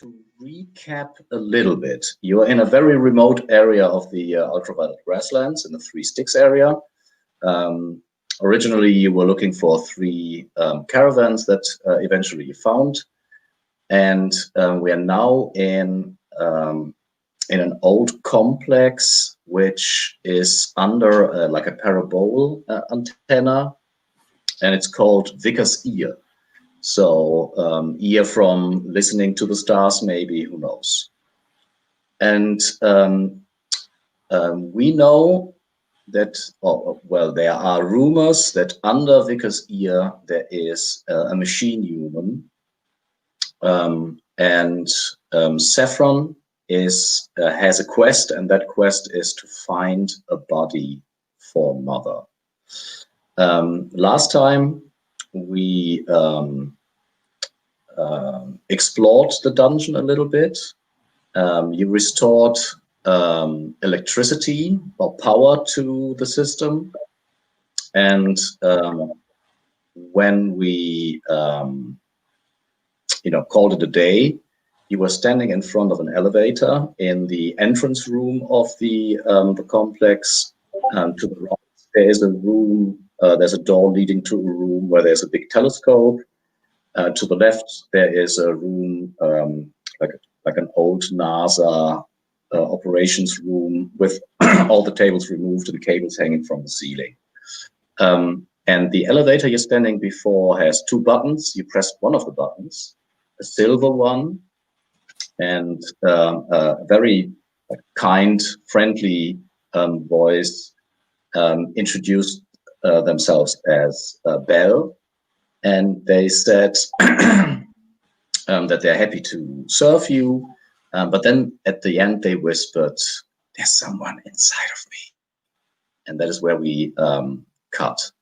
to recap a little bit, you're in a very remote area of the Ultraviolet Grasslands in the Three Sticks area. Originally, you were looking for three caravans that eventually you found, and we are now in an old complex which is under like a parabole antenna, and it's called Vicar's ear. So ear from listening to the stars, maybe, who knows. And we know that, well, there are rumors that under Vicar's ear there is a machine human, and Saffron has a quest, and that quest is to find a body for Mother. Last time we explored the dungeon a little bit. You restored electricity or power to the system, and when we called it a day, you were standing in front of an elevator in the entrance room of the complex. To the right, there is a room. There's a door leading to a room where there's a big telescope. To the left, there is a room like an old NASA operations room with all the tables removed and cables hanging from the ceiling. And the elevator you're standing before has two buttons. You press one of the buttons, a silver one, and a very kind, friendly voice introduced themselves as Belle, and they said that they're happy to serve you, but then at the end they whispered, "There's someone inside of me," and that is where we cut.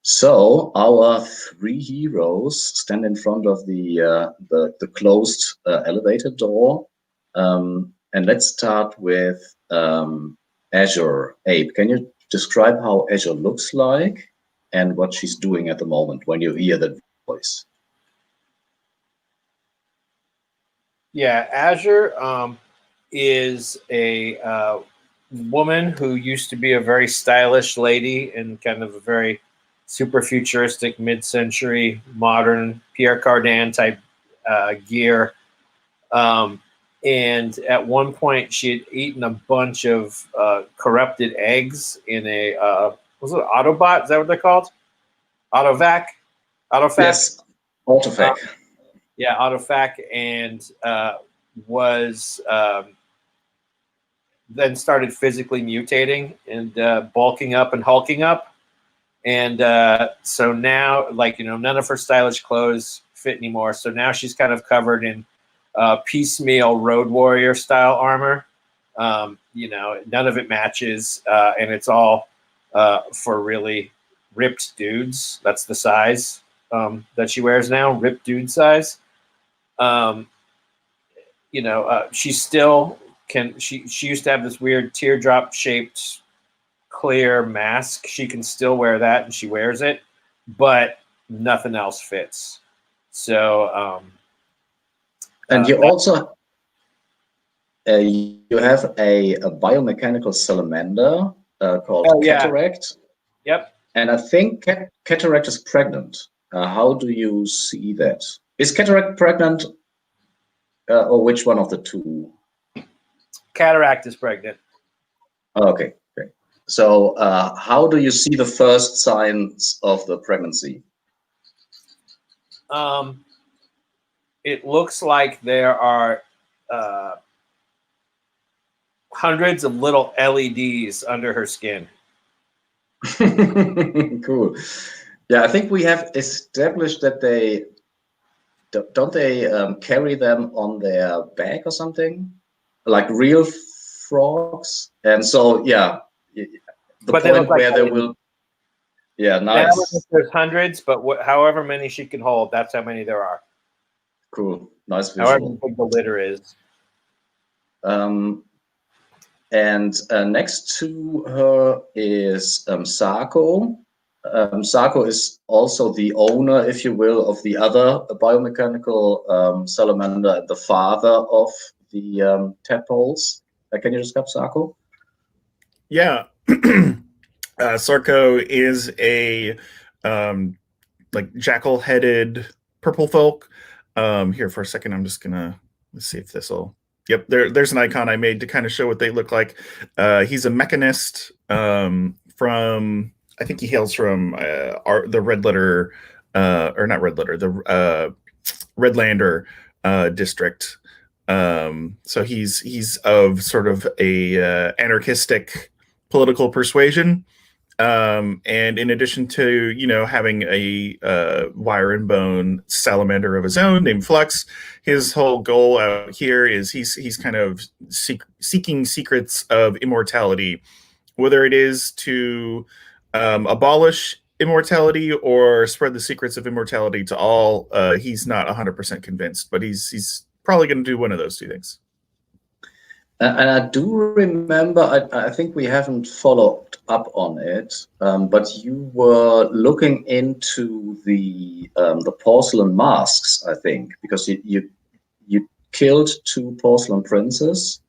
So our three heroes stand in front of the closed elevator door, and let's start with Azure. Abe, can you describe how Azure looks like and what she's doing at the moment when you hear that voice? Yeah, Azure is a woman who used to be a very stylish lady in kind of a very super futuristic mid-century modern Pierre Cardin type gear. And at one point she had eaten a bunch of corrupted eggs in a, was it Autobot? Is that what they're called? Autovac? Autofac? Yes, Autofac. Yeah, Autofac, and was then started physically mutating and bulking up and hulking up. And so now, like, none of her stylish clothes fit anymore. So now she's kind of covered in piecemeal Road Warrior style armor. None of it matches, and it's all for really ripped dudes. That's the size that she wears now, ripped dude size. She still can. She used to have this weird teardrop shaped clear mask. She can still wear that, and she wears it, but nothing else fits. So, and you also you have a biomechanical salamander called Cataract. Yep. And I think Cataract is pregnant. How do you see that? Is Cataract pregnant, or which one of the two? Cataract is pregnant. Okay, great. So how do you see the first signs of the pregnancy? It looks like there are hundreds of little LEDs under her skin. Cool. Yeah, I think we have established that they don't carry them on their back or something, like real frogs. And so yeah, the point where they will. Yeah, nice. There's hundreds, but however many she can hold, that's how many there are. Cool, nice visual. However big the litter is. And next to her is Sako, Sarko is also the owner, if you will, of the other biomechanical salamander and the father of the tadpoles. Can you describe Sarko? Yeah. Sarko is a like jackal-headed purple folk. Here for a second, I'm just gonna let's see if this will. Yep, there's an icon I made to kind of show what they look like. He's a mechanist from I think he hails from the Red Letter or not Red Letter, the Redlander district. So he's of sort of a anarchistic political persuasion. And in addition to, having a wire and bone salamander of his own named Flux, his whole goal out here is he's kind of seeking secrets of immortality, whether it is to abolish immortality or spread the secrets of immortality to all. He's not 100% convinced, but he's probably going to do one of those two things. And I do remember, I think we haven't followed up on it, but you were looking into the porcelain masks, I think, because you killed 2 porcelain princes,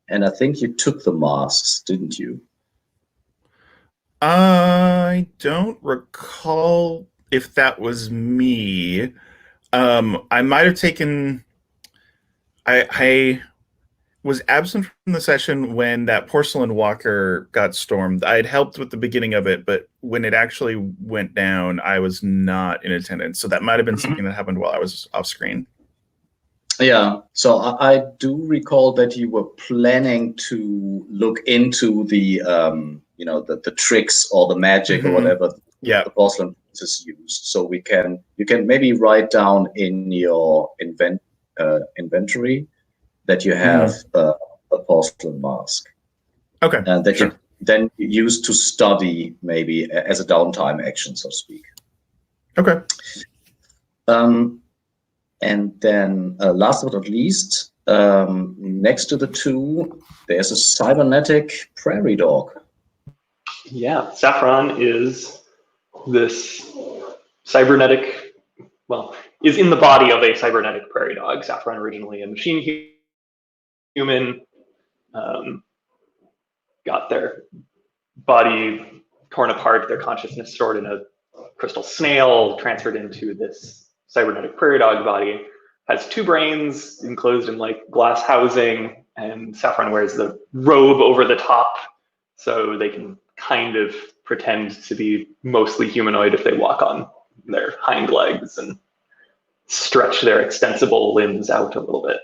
and I think you took the masks, didn't you? I don't recall if that was me. I might have taken. I was absent from the session when that porcelain walker got stormed. I had helped with the beginning of it, but when it actually went down, I was not in attendance. So that might have been something that happened while I was off screen. Yeah, so I do recall that you were planning to look into the the tricks or the magic or whatever the porcelain princess used. So you can maybe write down in your inventory that you have a porcelain mask. Okay. And that you then use to study maybe as a downtime action, so to speak. Okay. And then last but not least, next to the 2, there's a cybernetic prairie dog. Yeah, Saffron is this cybernetic, is in the body of a cybernetic prairie dog. Saffron originally a machine human, got their body torn apart, their consciousness stored in a crystal snail, transferred into this cybernetic prairie dog body, has 2 brains enclosed in like glass housing, and Saffron wears the robe over the top so they can kind of pretend to be mostly humanoid if they walk on their hind legs and stretch their extensible limbs out a little bit.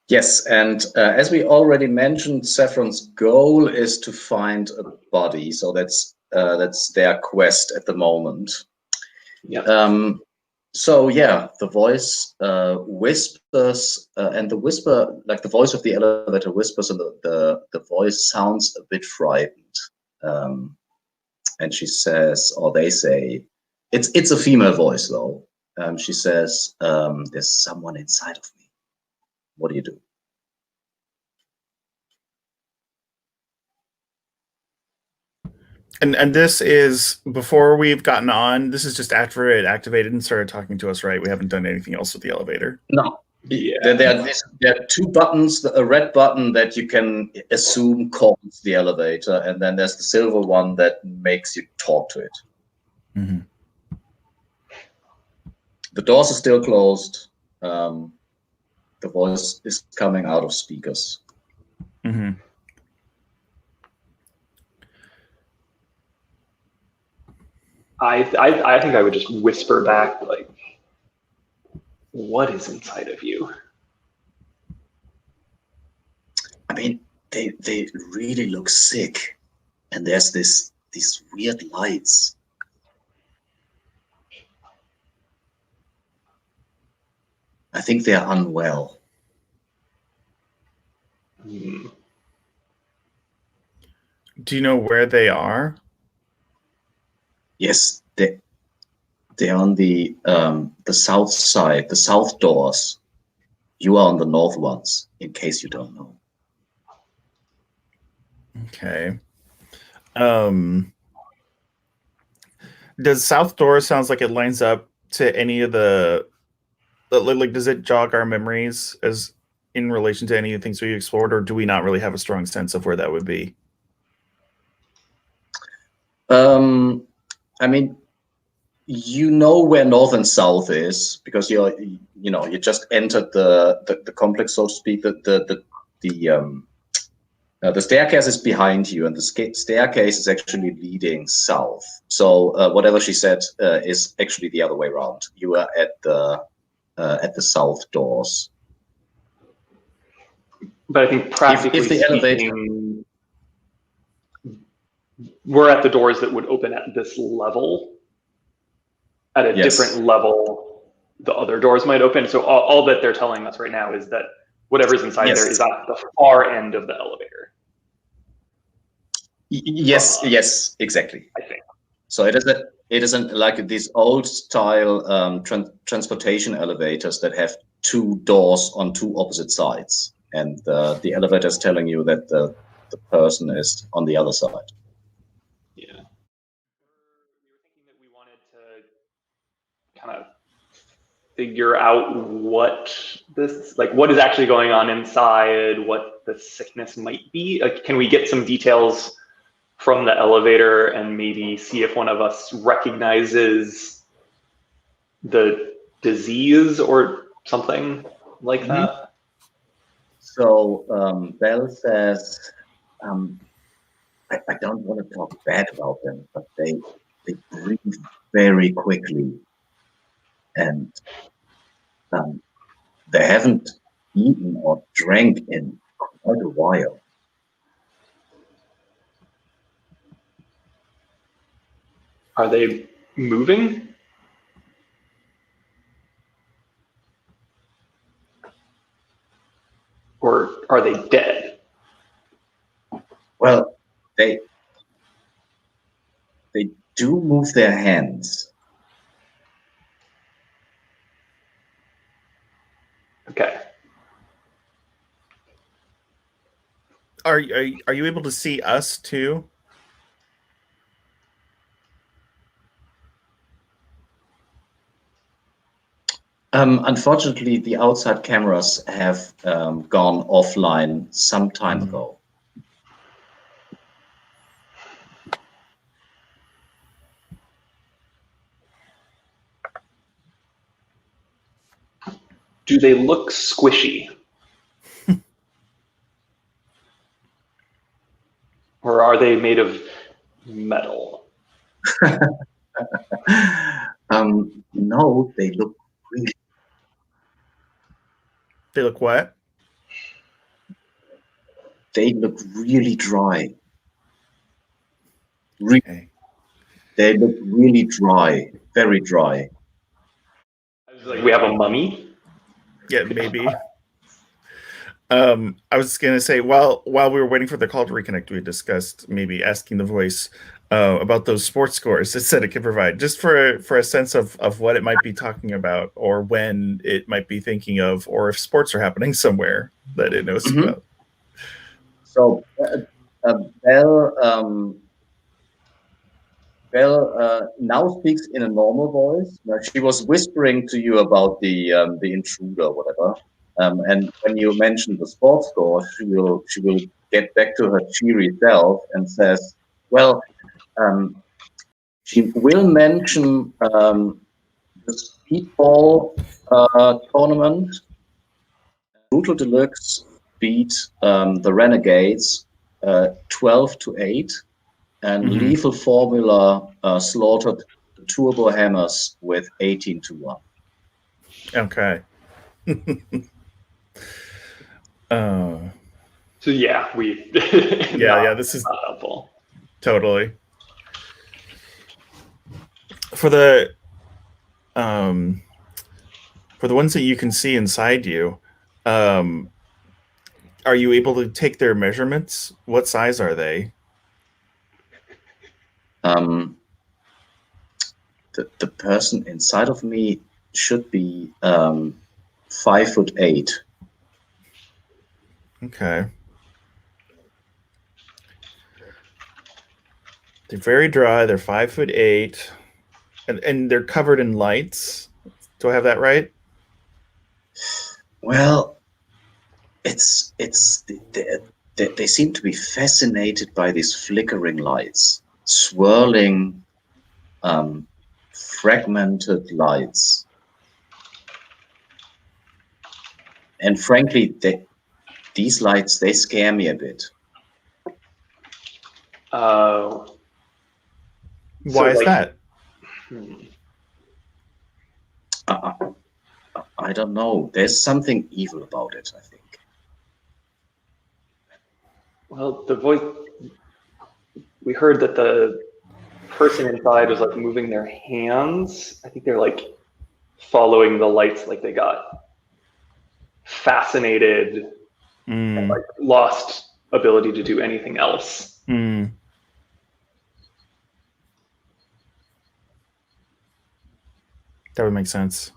Yes, and as we already mentioned, Saffron's goal is to find a body. So that's their quest at the moment. Yeah. So yeah, the voice whispers, and the whisper, like the voice of the elevator whispers, and the voice sounds a bit frightened. And she says, or they say, it's a female voice though. She says, "There's someone inside of me. What do you do?" And this is before we've gotten on. This is just after it activated and started talking to us, right? We haven't done anything else with the elevator. No. Yeah. There are 2 buttons, a red button that you can assume calls the elevator, and then there's the silver one that makes you talk to it. Mm-hmm. The doors are still closed. The voice is coming out of speakers. Mm-hmm. I think I would just whisper back, like, what is inside of you? I mean, they really look sick, and there's these weird lights. I think they are unwell. Hmm. Do you know where they are? Yes, they're on the south side, the south doors. You are on the north ones, in case you don't know. Okay. Does South Door sounds like it lines up to any of the like? Does it jog our memories as in relation to any of the things we explored, or do we not really have a strong sense of where that would be? I mean, you know where north and south is because you just entered the complex, so to speak. The staircase is behind you, and the staircase is actually leading south. So whatever she said is actually the other way around. You are at the south doors. But I think practically if the speaking, we're at the doors that would open at this level. At a different level, the other doors might open. So all that they're telling us right now is that whatever's inside there is at the far end of the elevator. Yes, exactly. I think. So it isn't like these old style transportation elevators that have two doors on two opposite sides, and the elevator is telling you that the person is on the other side. Yeah. We were thinking that we wanted to kind of figure out what is actually going on inside, what the sickness might be. Like, can we get some details from the elevator and maybe see if one of us recognizes the disease or something like that? So Bell says, I don't want to talk bad about them, but they breathe very quickly, and they haven't eaten or drank in quite a while. Are they moving? Or are they dead? Well, they do move their hands. Okay. Are you able to see us too? Unfortunately, the outside cameras have gone offline some time ago. Do they look squishy? Or are they made of metal? No, they look really. They look what? They look really dry. Okay. They look really dry, very dry. I was like, we have a mummy? Yeah, maybe. I was gonna say while we were waiting for the call to reconnect, we discussed maybe asking the voice about those sports scores it said it could provide, just for a sense of what it might be talking about, or when it might be thinking of, or if sports are happening somewhere that it knows about. So Belle now speaks in a normal voice. Now, she was whispering to you about the intruder, or whatever. And when you mention the sports score, she will get back to her cheery self and says, "Well, she will mention the speedball tournament. Brutal Deluxe beat the Renegades 12-8, and Lethal Formula slaughtered the Turbo Hammers with 18-1. Okay. So yeah, we this is not helpful. Totally. For the ones that you can see inside you, are you able to take their measurements? What size are they? The person inside of me should be 5'8". Okay. They're very dry. They're 5'8", and they're covered in lights. Do I have that right? Well, they seem to be fascinated by these flickering lights, swirling, fragmented lights. And frankly, these lights, they scare me a bit. Why is like, that? I don't know. There's something evil about it, I think. Well, the voice, we heard that the person inside was like moving their hands. I think they're like following the lights, like they got fascinated and like lost ability to do anything else. That would make sense.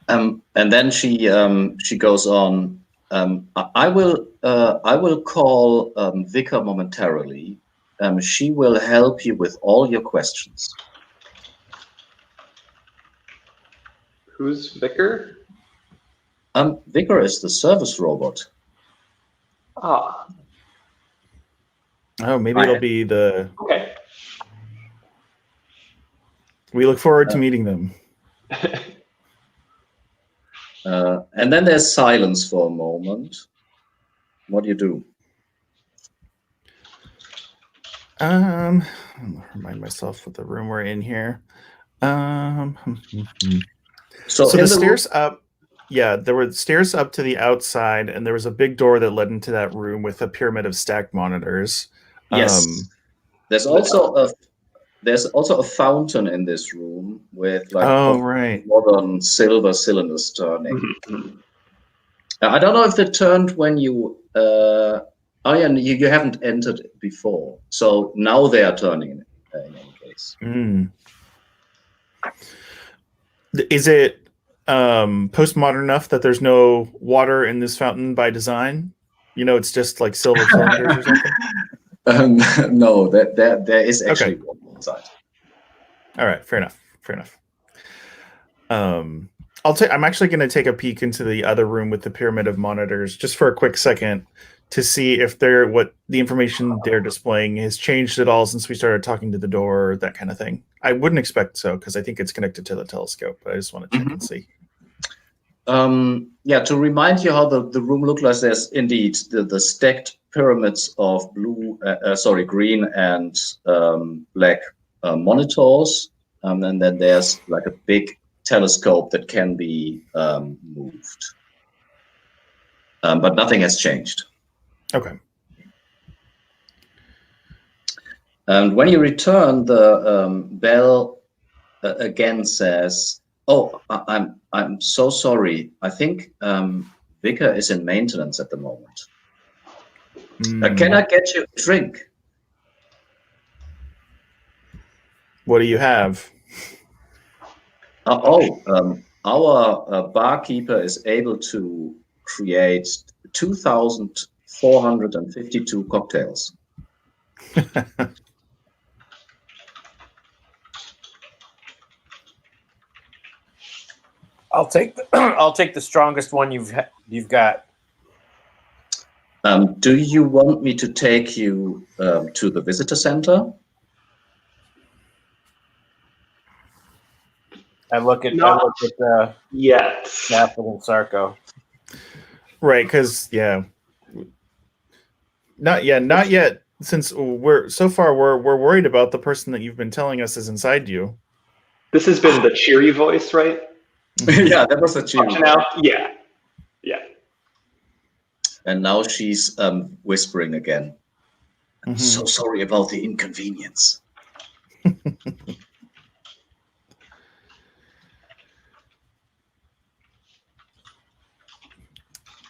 And then she goes on. I will call Vicar momentarily. She will help you with all your questions. Who's Vicar? Vicar is the service robot. Ah, Oh, maybe it'll be the. okay. We look forward to meeting them. And then there's silence for a moment. What do you do? I'll remind myself what the room we're in here. So the stairs up. Yeah, there were stairs up to the outside, and there was a big door that led into that room with a pyramid of stacked monitors. Yes. There's also a fountain in this room with like modern silver cylinders turning. I don't know if they turned when you. Oh yeah, you haven't entered before, so now they are turning in any case. Is it postmodern enough that there's no water in this fountain by design? You know, it's just like silver cylinders or something. No, there is actually water inside. All right, fair enough. I'm actually going to take a peek into the other room with the pyramid of monitors just for a quick second to see if what the information they're displaying has changed at all since we started talking to the door, that kind of thing. I wouldn't expect so because I think it's connected to the telescope, but I just want to check and see. Yeah, to remind you how the room looked like, there's indeed the stacked pyramids of green and black monitors, and then there's like a big telescope that can be moved, but nothing has changed. Okay. And when you return, the bell again says, "Oh, I'm so sorry. I think Vicar is in maintenance at the moment. Can I get you a drink?" What do you have? Our barkeeper is able to create 2,452 cocktails. I'll take the strongest one you've got. Do you want me to take you to the visitor center? I look at yes. Stafford and Sarko. Right, because not yet. Since we're worried about the person that you've been telling us is inside you. This has been the cheery voice, right? Yeah, that was a cheery. Now, yeah. And now she's whispering again. I'm so sorry about the inconvenience.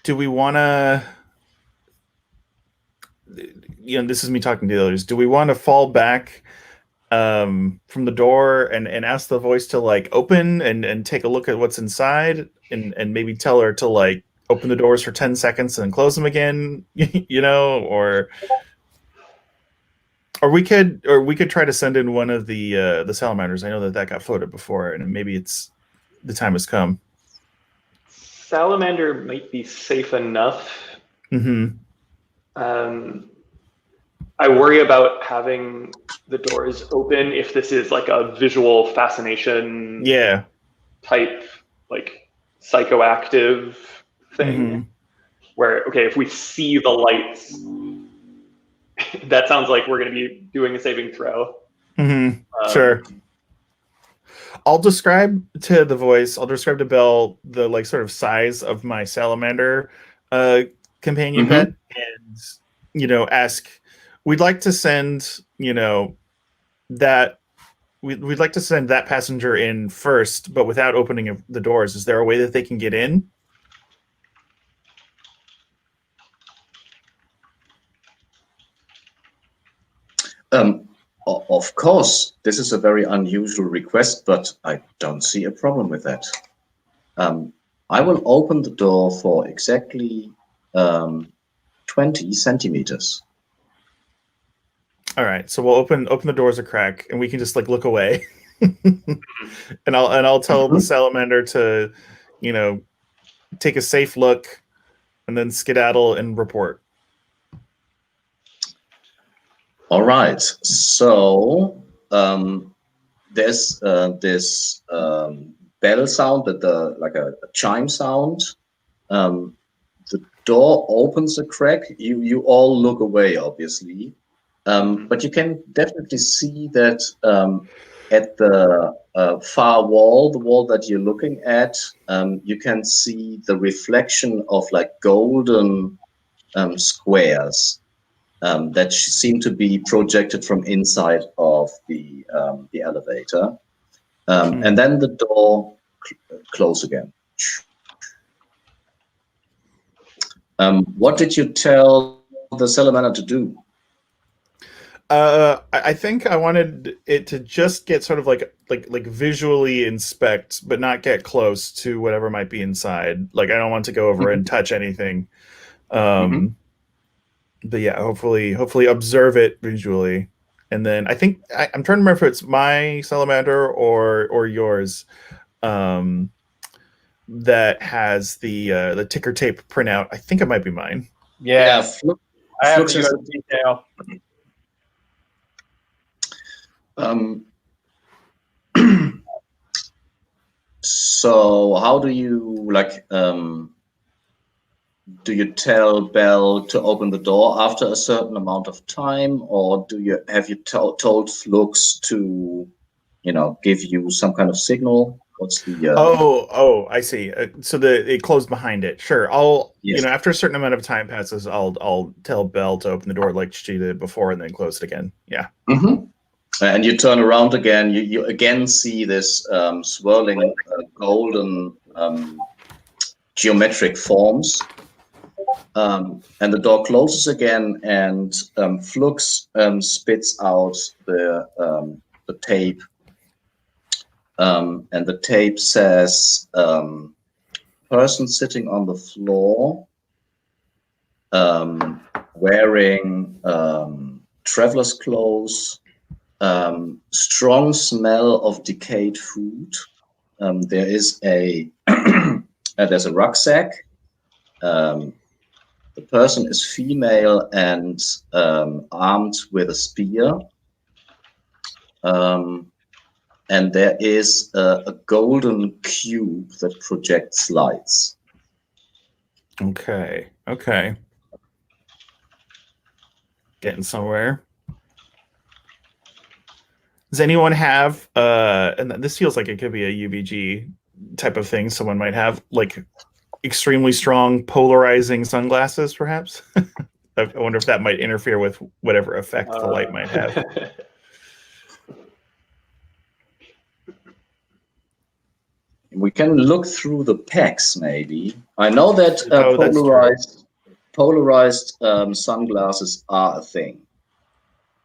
Do we want to, this is me talking to the others. Do we want to fall back from the door and ask the voice to like open and take a look at what's inside and maybe tell her to like open the doors for 10 seconds and then close them again, or we could try to send in one of the salamanders. I know that got floated before, and maybe the time has come. Salamander might be safe enough. Mm-hmm. I worry about having the doors open if this is like a visual fascination type, like psychoactive thing, where, okay, if we see the lights, that sounds like we're going to be doing a saving throw. Sure. I'll describe to Belle the like sort of size of my salamander companion pet, and ask. We'd like to send that we'd like to send that passenger in first, but without opening the doors. Is there a way that they can get in? Of course, this is a very unusual request, but I don't see a problem with that. I will open the door for exactly 20 centimeters. All right, so we'll open the doors a crack, and we can just like look away, and I'll tell the salamander to, take a safe look, and then skedaddle and report. All right, so there's this bell sound, like a chime sound. The door opens a crack. You all look away, obviously. But you can definitely see that at the far wall, the wall that you're looking at, you can see the reflection of like golden squares that seem to be projected from inside of the elevator. And then the door close again. What did you tell the salamander to do? I think I wanted it to just get sort of like visually inspect, but not get close to whatever might be inside. Like I don't want to go over and touch anything. But yeah, hopefully observe it visually. And then I think I'm trying to remember if it's my salamander or yours that has the ticker tape printout. I think it might be mine. Yeah, I have Flux the detail. So how do you do you tell Belle to open the door after a certain amount of time, or have you told Flux to give you some kind of signal? What's the I see. So it closed behind it. Sure. I'll Yes. After a certain amount of time passes, I'll tell Belle to open the door like she did before and then close it again. Yeah. And you turn around again, you again see this swirling golden geometric forms. And the door closes again, and Flux spits out the tape. And the tape says, person sitting on the floor, wearing traveler's clothes, strong smell of decayed food. There is there's a rucksack. The person is female and armed with a spear. And there is a golden cube that projects lights. Okay. Getting somewhere. Does anyone have and this feels like it could be a UBG type of thing someone might have, like extremely strong polarizing sunglasses, perhaps? I wonder if that might interfere with whatever effect the light might have. We can look through the packs, maybe. I know that polarized sunglasses are a thing.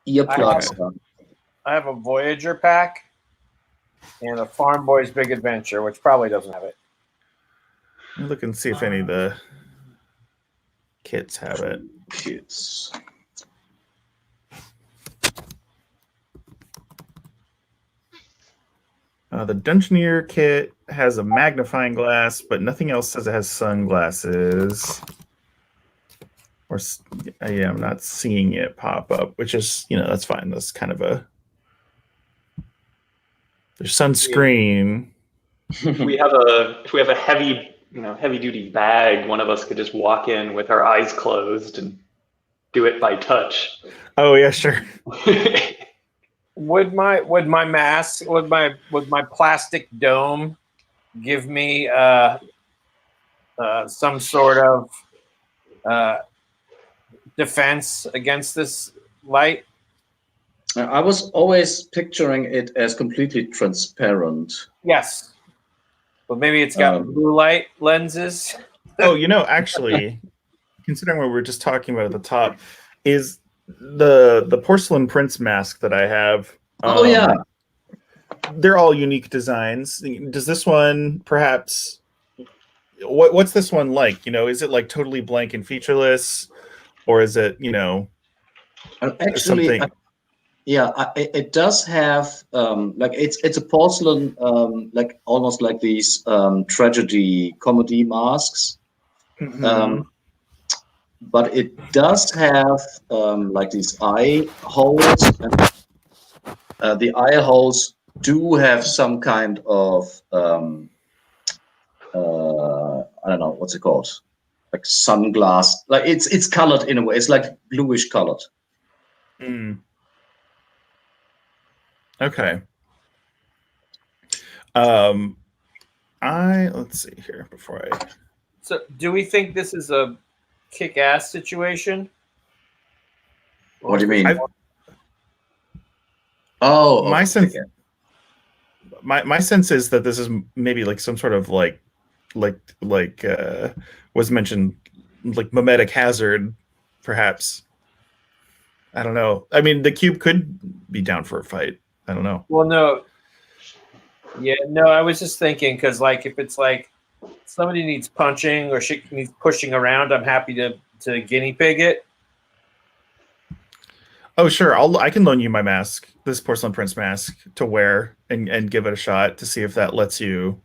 Earplugs. I have a Voyager pack and a Farm Boy's Big Adventure, which probably doesn't have it. Let me look and see if any of the kits have it. Kits. The Dungeoneer kit has a magnifying glass, but nothing else says it has sunglasses. Or yeah, I'm not seeing it pop up, which is, that's fine. That's kind of a... There's sunscreen. If we have a heavy, heavy duty bag, one of us could just walk in with our eyes closed and do it by touch. Oh yeah, sure. Would my mask, would my plastic dome give me some sort of defense against this light? I was always picturing it as completely transparent. Yes, but maybe it's got blue light lenses. Oh, actually, considering what we were just talking about at the top, is the porcelain prince mask that I have. Oh yeah, they're all unique designs. Does this one perhaps? What's this one like? Is it like totally blank and featureless, or is it actually? Something? It does have like it's a porcelain like almost like these tragedy comedy masks. Mm-hmm. But it does have like these eye holes. And, the eye holes do have some kind of I don't know what's it called, like sunglass. Like it's colored in a way. It's like bluish colored. Mm. Okay. Let's see here before I. So, do we think this is a kick-ass situation? What do you mean? My sense. My sense is that this is maybe like some sort of like was mentioned, like mimetic hazard, perhaps. I don't know. I mean, the cube could be down for a fight. I don't know. Well, no. Yeah, no. I was just thinking because, like, if it's like somebody needs punching or she needs pushing around, I'm happy to guinea pig it. Oh, sure. I can loan you my mask, this porcelain prince mask, to wear and give it a shot to see if that lets you,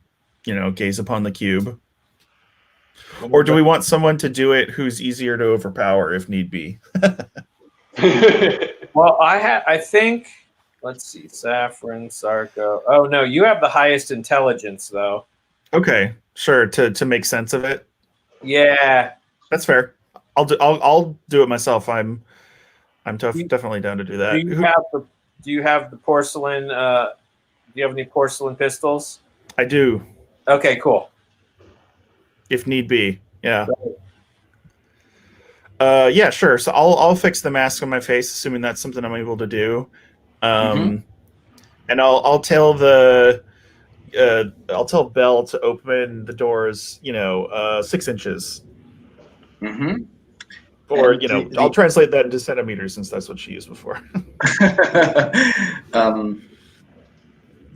gaze upon the cube. Or do we want someone to do it who's easier to overpower if need be? Well, I think. Let's see, Saffron, Sarko. Oh no, you have the highest intelligence though. Okay, sure. To make sense of it. Yeah, that's fair. I'll do it myself. I'm definitely down to do that. Do you have the porcelain? Do you have any porcelain pistols? I do. Okay, cool. If need be, yeah. Yeah, sure. So I'll fix the mask on my face, assuming that's something I'm able to do. And I'll tell I'll tell Belle to open the doors, 6 inches. Mm-hmm. Or I'll translate that into centimeters since that's what she used before.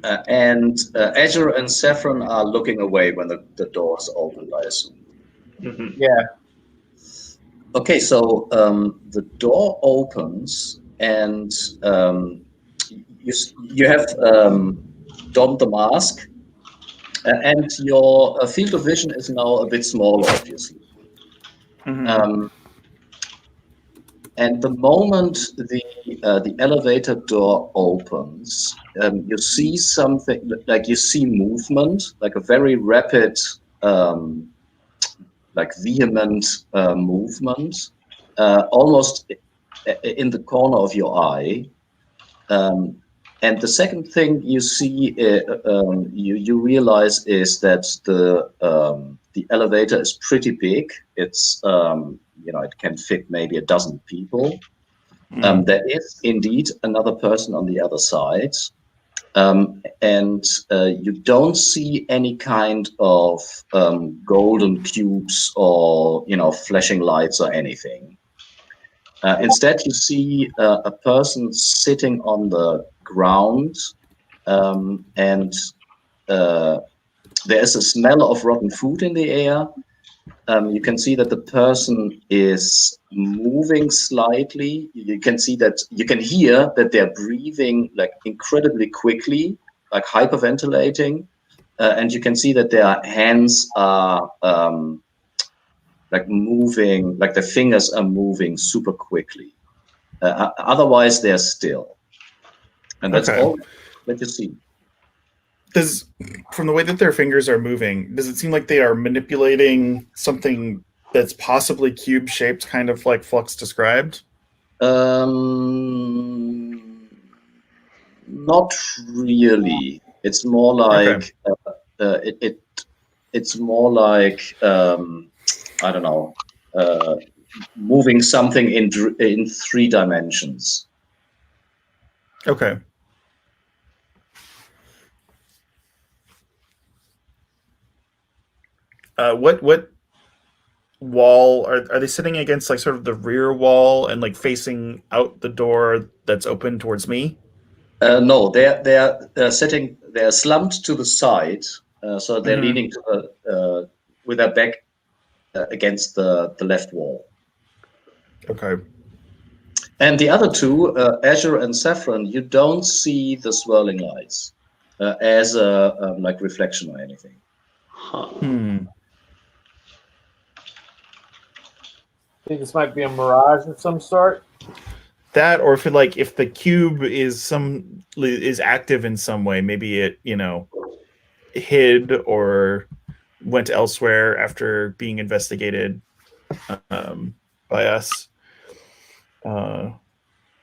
And Azure and Saffron are looking away when the doors opened, I assume. Mm-hmm. Yeah. Okay, so the door opens and you have donned the mask, and your field of vision is now a bit smaller, obviously. Mm-hmm. And the moment the elevator door opens, you see something, like you see movement, like a very rapid, like vehement movement, almost in the corner of your eye. And the second thing you see, you realize is that the elevator is pretty big. It's it can fit maybe a dozen people. There is indeed another person on the other side, and you don't see any kind of golden cubes or flashing lights or anything. Instead, you see a person sitting on the ground, and there is a smell of rotten food in the air. You can see that the person is moving slightly. You can hear that they're breathing like incredibly quickly, like hyperventilating. And you can see that their hands are like moving, like their fingers are moving super quickly. Otherwise, they're still. And that's all that you see. From the way that their fingers are moving, does it seem like they are manipulating something that's possibly cube shaped, kind of like Flux described? Not really. It's more like it's more like I don't know, moving something in 3 dimensions. Okay. What wall are they sitting against? Like sort of the rear wall and like facing out the door that's open towards me? No, they're sitting. They're slumped to the side, so they're leaning to with their back against the left wall. Okay. And the other 2, Azure and Saffron, you don't see the swirling lights as a like reflection or anything. Huh. I think this might be a mirage of some sort. That, or if the cube is active in some way, maybe it hid or went elsewhere after being investigated by us. But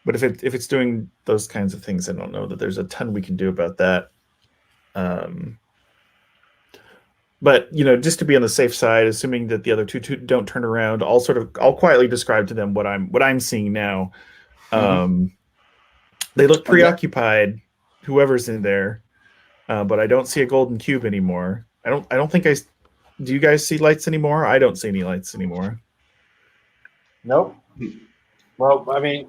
if it's doing those kinds of things, I don't know that there's a ton we can do about that. But just to be on the safe side, assuming that the other two don't turn around, I'll quietly describe to them what I'm seeing now. They look preoccupied, whoever's in there, but I don't see a golden cube anymore. I don't think do you guys see lights anymore? I don't see any lights anymore. Nope. Well, I mean,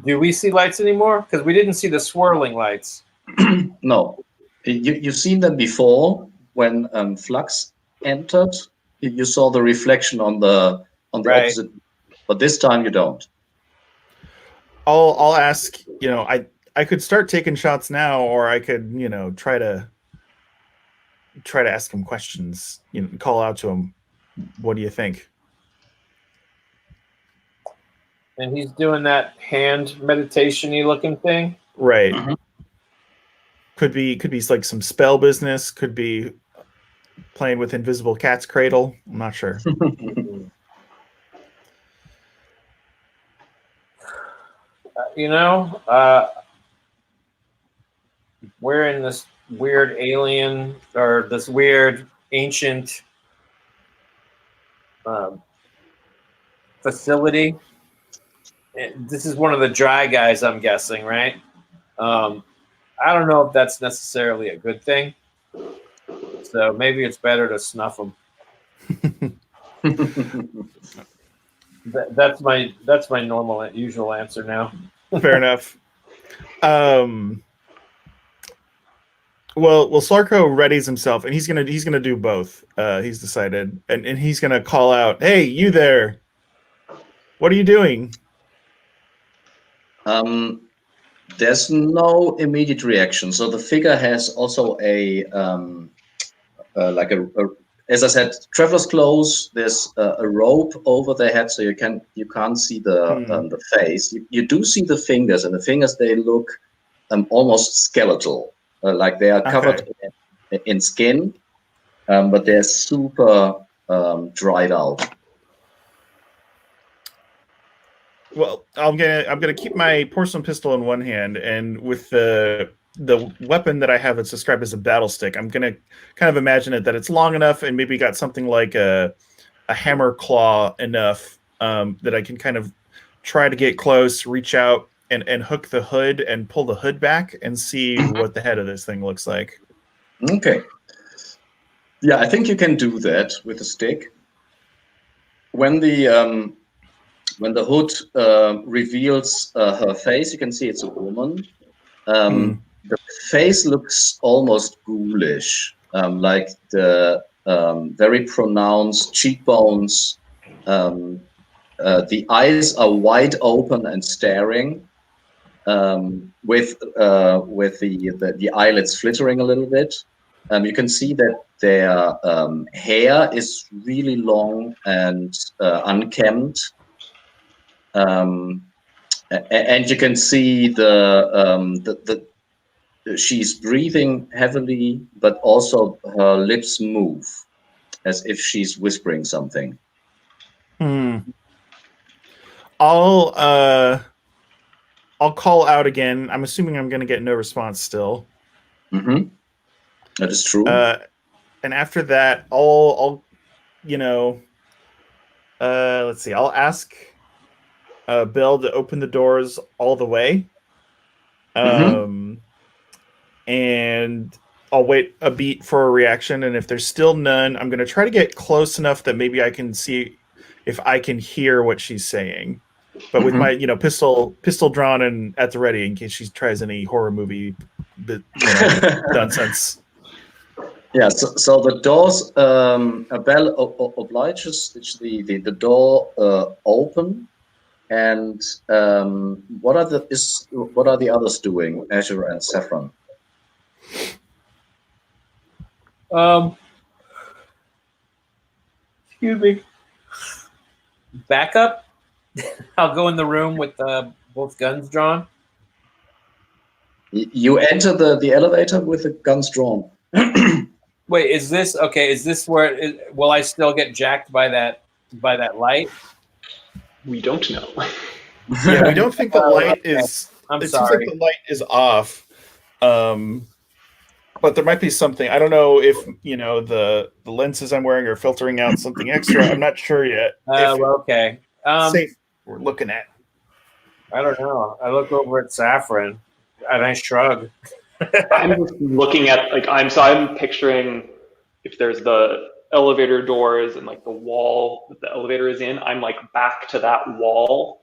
do we see lights anymore? Because we didn't see the swirling lights. No, you've seen them before when Flux entered. You saw the reflection on the opposite, but this time you don't. I'll ask. I could start taking shots now, or I could try to ask him questions. Call out to him. What do you think? And he's doing that hand meditation-y looking thing. Right. Could be like some spell business. Could be playing with Invisible Cat's Cradle. I'm not sure. We're in this weird alien or this weird ancient facility. This is one of the dry guys, I'm guessing, right? I don't know if that's necessarily a good thing. So maybe it's better to snuff them. That's my usual answer now. Fair enough. Well, Slarko readies himself, and he's gonna do both. He's decided, and he's gonna call out, "Hey, you there? What are you doing?" There's no immediate reaction. So the figure has also as I said, traveler's clothes. There's a rope over their head, so you can't see the face. You do see the fingers, and the fingers, they look almost skeletal, like they are covered in skin, but they're super dried out. Well, I'm gonna keep my porcelain pistol in one hand, and with the weapon that I have that's described as a battle stick, I'm gonna kind of imagine it that it's long enough and maybe got something like a hammer claw enough that I can kind of try to get close, reach out, and hook the hood and pull the hood back and see what the head of this thing looks like. Okay. Yeah, I think you can do that with a stick. When the hood reveals her face, you can see it's a woman. the face looks almost ghoulish, like the very pronounced cheekbones. The eyes are wide open and staring, with the eyelids flittering a little bit. You can see that their hair is really long and unkempt, and you can see she's breathing heavily, but also her lips move as if she's whispering something. I'll call out again. I'm assuming I'm going to get no response still. Mm-hmm. That is true. And after that, I'll let's see. I'll ask Bill to open the doors all the way. And I'll wait a beat for a reaction. And if there's still none, I'm going to try to get close enough that maybe I can see if I can hear what she's saying. But with my, pistol drawn and at the ready in case she tries any horror movie, nonsense. Yeah. So the doors, Bell obliges the door open, and what are the others doing? Azure and Saffron. Excuse me. Backup. I'll go in the room with both guns drawn. You enter the elevator with the guns drawn. Wait, is this okay? Is this where? Will I still get jacked by that light? We don't know. Yeah, we don't think the light is. I'm sorry. It seems like the light is off. But there might be something. I don't know if the lenses I'm wearing are filtering out something extra. I'm not sure yet. Okay. Safe. We're looking at. I don't know. I look over at Saffron and I shrug. I'm just looking at I'm picturing if there's the elevator doors and like the wall that the elevator is in, I'm like back to that wall,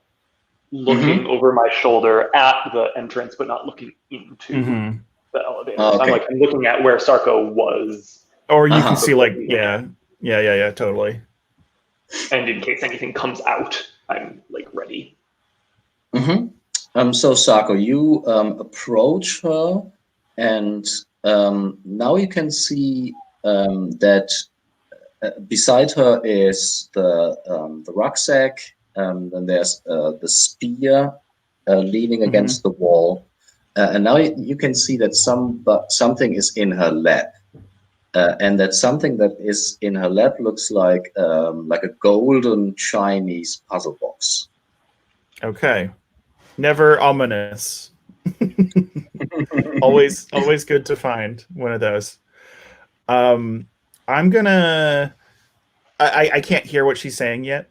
looking over my shoulder at the entrance, but not looking into the elevator. Oh, okay. So I'm looking at where Sarko was. Or you can see yeah, totally. And in case anything comes out, I'm ready. So Sarko, you approach her, and now you can see that beside her is the rucksack. Then there's the spear leaning against the wall, and now you can see that something is in her lap. And that something that is in her lap looks like a golden Chinese puzzle box. Okay, never ominous. always good to find one of those. I'm gonna. I can't hear what she's saying yet.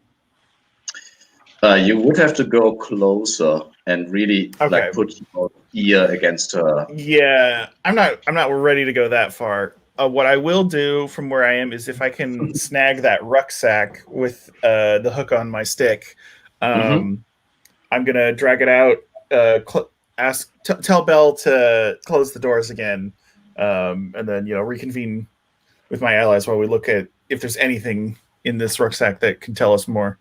You would have to go closer and really put your ear against her. Yeah, I'm not ready to go that far. What I will do from where I am is if I can snag that rucksack with the hook on my stick, I'm gonna drag it out. Tell Belle to close the doors again, and then reconvene with my allies while we look at if there's anything in this rucksack that can tell us more.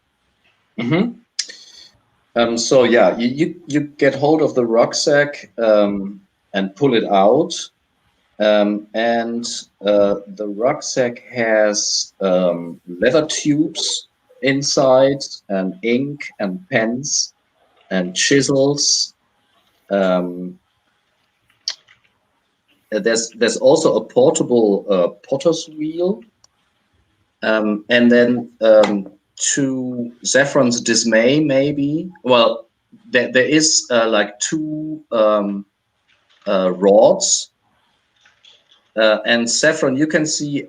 So yeah, you get hold of the rucksack and pull it out. And the rucksack has leather tubes inside, and ink and pens and chisels. There's also a portable potter's wheel, and then to Saffron's dismay, maybe. Well, there is two rods. And Saffron, you can see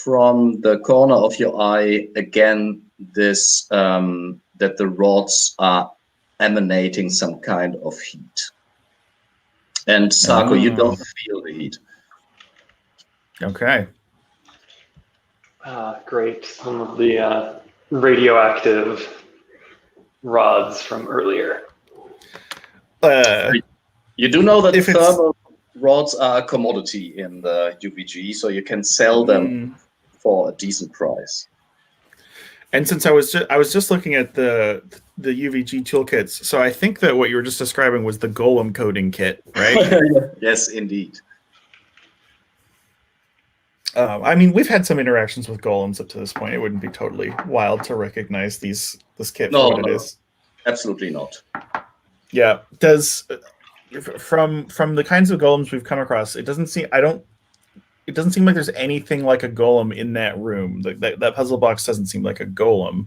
from the corner of your eye again this that the rods are emanating some kind of heat. And Sarko, you don't feel the heat. Okay. Great. Some of the radioactive rods from earlier. You do know that rods are a commodity in the UVG, so you can sell them for a decent price. And since I was just looking at the UVG toolkits, so I think that what you were just describing was the golem coding kit, right? Yes, indeed. I mean, we've had some interactions with golems up to this point. It wouldn't be totally wild to recognize this kit for what it is. Absolutely not. Yeah. From the kinds of golems we've come across, it doesn't seem like there's anything like a golem in that room. That puzzle box doesn't seem like a golem.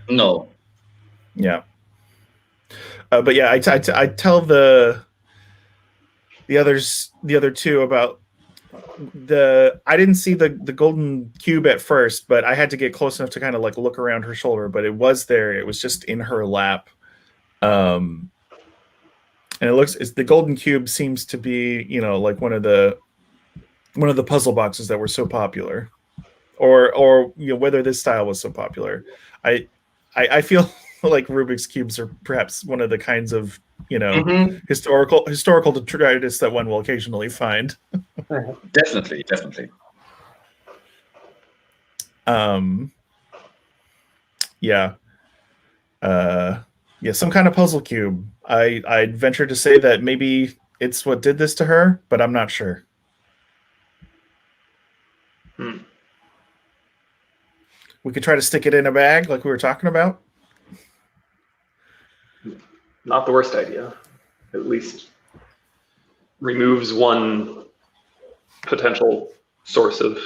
No. Yeah. But yeah, I tell the other two about I didn't see the golden cube at first, but I had to get close enough to kind of like look around her shoulder, but it was there. It was just in her lap. And the golden cube seems to be, like one of the puzzle boxes that were so popular, or whether this style was so popular. I feel like Rubik's cubes are perhaps one of the kinds of historical detritus that one will occasionally find. Definitely. Yeah. Some kind of puzzle cube. I'd venture to say that maybe it's what did this to her, but I'm not sure. We could try to stick it in a bag like we were talking about. Not the worst idea. At least removes one potential source of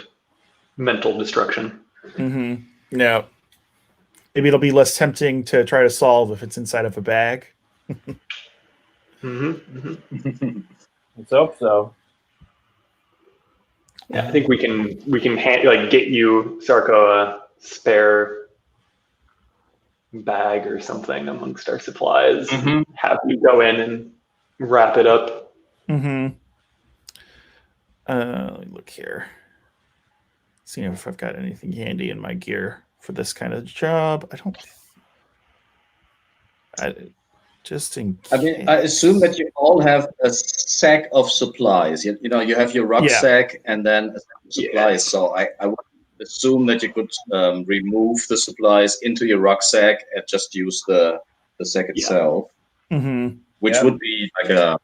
mental destruction. Mm-hmm. Yeah. Maybe it'll be less tempting to try to solve if it's inside of a bag. Let's hope so. Yeah, I think we can get you, Sarko, a spare bag or something amongst our supplies. Have you go in and wrap it up. Let me look here. See if I've got anything handy in my gear for this kind of job. I assume that you all have a sack of supplies. You have your rucksack and then a sack of supplies. So I would assume that you could remove the supplies into your rucksack and just use the sack itself, which would be like a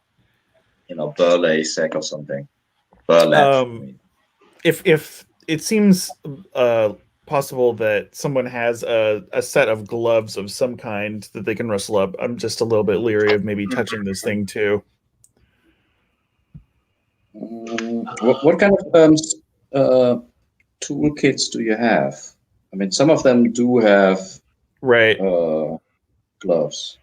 burlap sack or something. Burlap. If it seems possible that someone has a set of gloves of some kind that they can rustle up, I'm just a little bit leery of maybe touching this thing too. What kind of toolkits do you have? I mean, some of them do have gloves.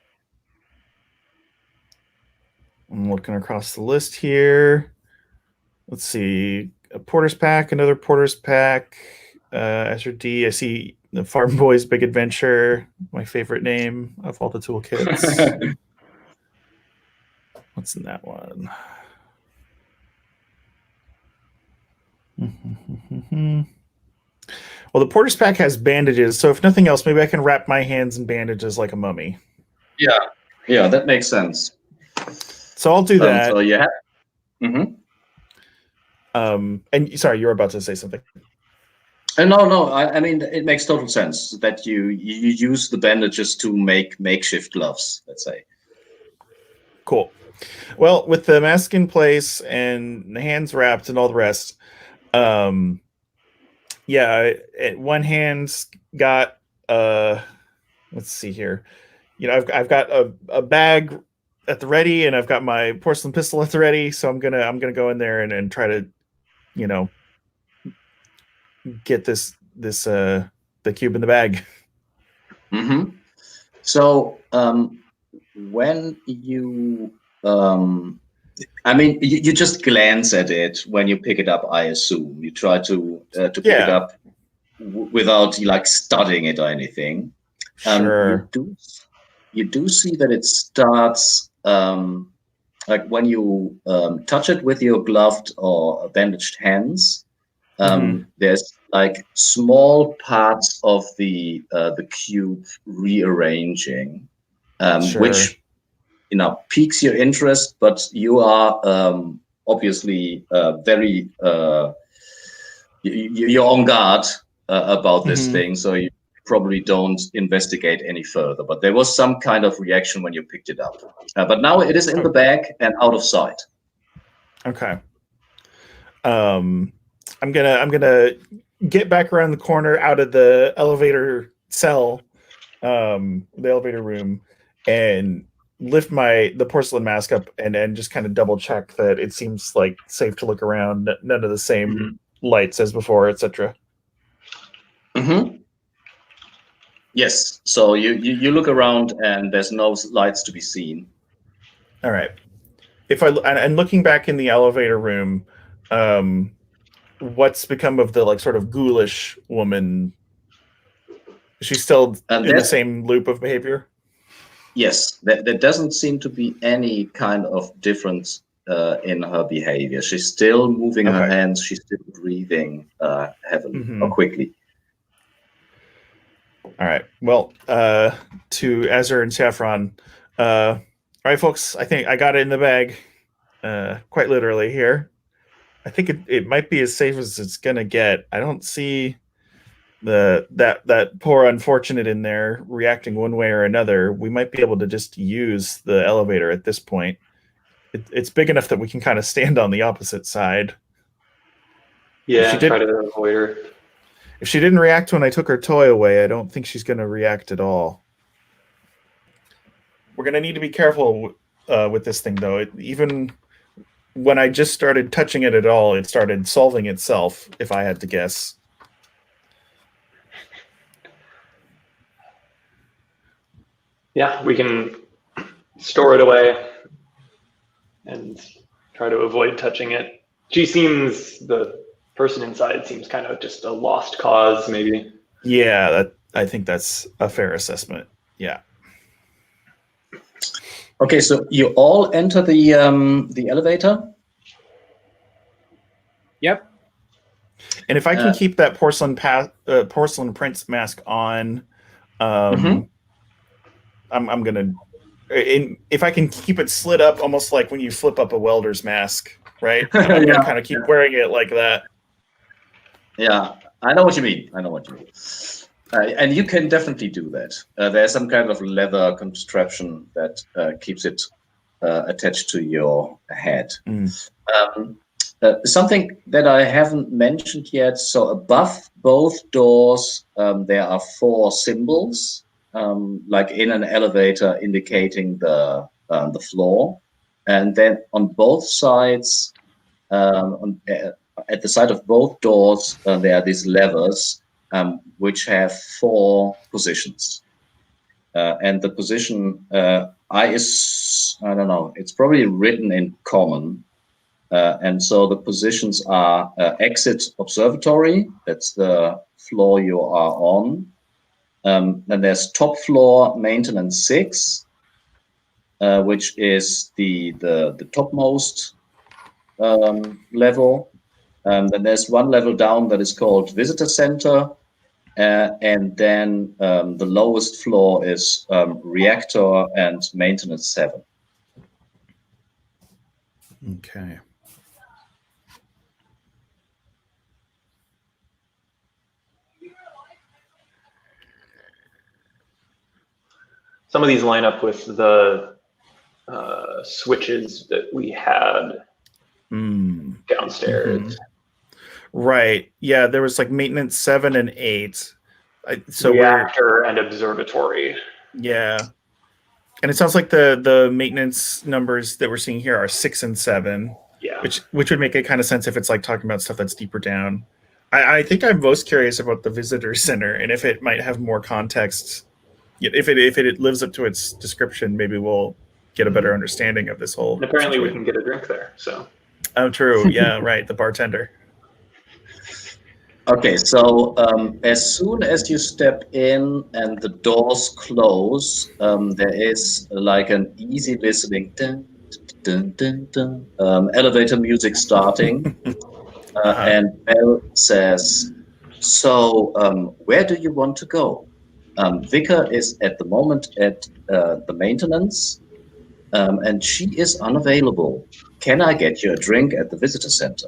I'm looking across the list here. Let's see. A porter's pack, another porter's pack. Azure D. I see the Farm Boy's Big Adventure, my favorite name of all the toolkits. What's in that one? Well, the porter's pack has bandages, so if nothing else, maybe I can wrap my hands in bandages like a mummy. Yeah, that makes sense. So I'll do that. So yeah. And sorry, you were about to say something. No. I mean, it makes total sense that you use the bandages to make makeshift gloves, let's say. Cool. Well, with the mask in place and the hands wrapped and all the rest, one hand's got let's see here. I've got a bag at the ready, and I've got my porcelain pistol at the ready. So I'm gonna go in there and try to, get the cube in the bag. So when you you just glance at it when you pick it up, I assume. You try to pick it up without studying it or anything. Sure. You do see that it starts like when you touch it with your gloved or bandaged hands. There's like small parts of the cube rearranging, which piques your interest, but you are obviously very you're on guard about this thing, so you probably don't investigate any further. But there was some kind of reaction when you picked it up. But now it is in the bag and out of sight. Okay. I'm gonna get back around the corner out of the elevator cell, the elevator room, and lift the porcelain mask up and just kind of double check that it seems like safe to look around. None of the same lights as before, etc. Yes. So you look around and there's no lights to be seen. All right. And looking back in the elevator room, what's become of the like sort of ghoulish woman? Is she still in the same loop of behavior? Yes, there doesn't seem to be any kind of difference in her behavior. She's still moving her hands. She's still breathing heavily or quickly. All right. Well, to Azure and Saffron. All right, folks. I think I got it in the bag, quite literally here. I think it might be as safe as it's gonna get. I don't see that poor unfortunate in there reacting one way or another. We might be able to just use the elevator at this point. It's big enough that we can kind of stand on the opposite side. Yeah, try to avoid her. If she didn't react when I took her toy away, I don't think she's going to react at all. We're going to need to be careful with this thing, though. Even when I just started touching it at all, it started solving itself, if I had to guess. Yeah, we can store it away and try to avoid touching it. The person inside seems kind of just a lost cause, maybe. Yeah, I think that's a fair assessment. Yeah. Okay, so you all enter the elevator? Yep. And if I can keep that porcelain prince mask on, I'm gonna. If I can keep it slid up, almost like when you flip up a welder's mask, right? I'm gonna kind of keep wearing it like that. Yeah, I know what you mean. And you can definitely do that. There's some kind of leather contraption that keeps it attached to your head. Something that I haven't mentioned yet. So above both doors, there are 4 symbols, like in an elevator, indicating the floor. And then on both sides, at the side of both doors, there are these levers, which have 4 positions. And the position, I don't know, it's probably written in common. And so the positions are exit observatory, that's the floor you are on. Then there's top floor maintenance 6, which is the topmost level. Then there's one level down that is called visitor center. And then the lowest floor is reactor and maintenance 7. Okay. Some of these line up with the switches that we had downstairs. Right. Yeah, there was like maintenance 7 and 8. So reactor and observatory. Yeah. And it sounds like the maintenance numbers that we're seeing here are 6 and 7. Yeah. Which would make it kind of sense if it's like talking about stuff that's deeper down. I think I'm most curious about the visitor center and if it might have more context. If it lives up to its description, maybe we'll get a better understanding of this whole. And apparently, we can get a drink there. So. Oh, true. Yeah, right. The bartender. Okay, so as soon as you step in and the doors close, there is like an easy listening dun, dun, dun, dun, elevator music starting, and Bell says, "So, where do you want to go?" Vicar is at the moment at the maintenance, and she is unavailable. Can I get you a drink at the visitor center?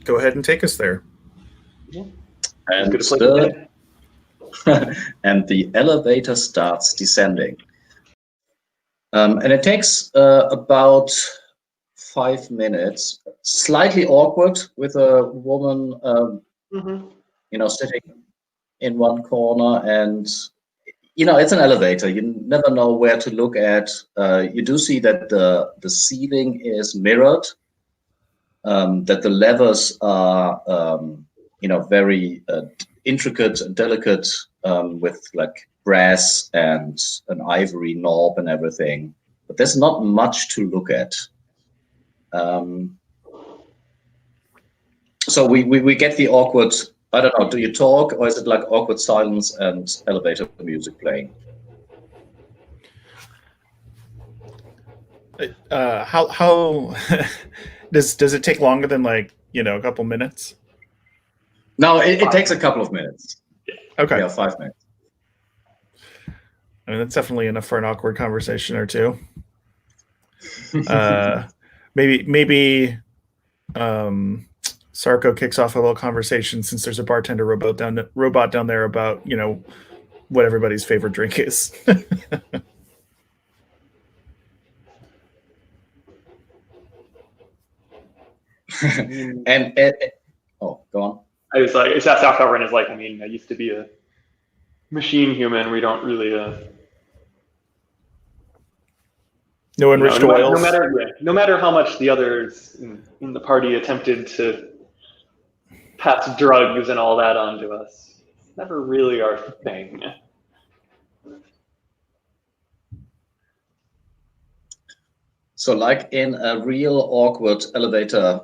Go ahead and take us there. And Good place to be. and the elevator starts descending. And it takes about 5 minutes. Slightly awkward with a woman, sitting in one corner, and it's an elevator. You never know where to look at. You do see that the ceiling is mirrored. That the levers are, very intricate and delicate, with like brass and an ivory knob and everything. But there's not much to look at. So we get the awkward. I don't know. Do you talk, or is it like awkward silence and elevator music playing? How does it take longer than a couple minutes? No, it takes a couple of minutes. Okay. Yeah, 5 minutes. I mean, that's definitely enough for an awkward conversation or two. Maybe Sarko kicks off a little conversation, since there's a bartender robot down there about what everybody's favorite drink is. and oh, go on. I was like, it's that South Coverin is like, I mean, I used to be a machine human. We don't really no enriched oils. No matter how much the others in the party attempted to pass drugs and all that onto us, it's never really our thing. So like in a real awkward elevator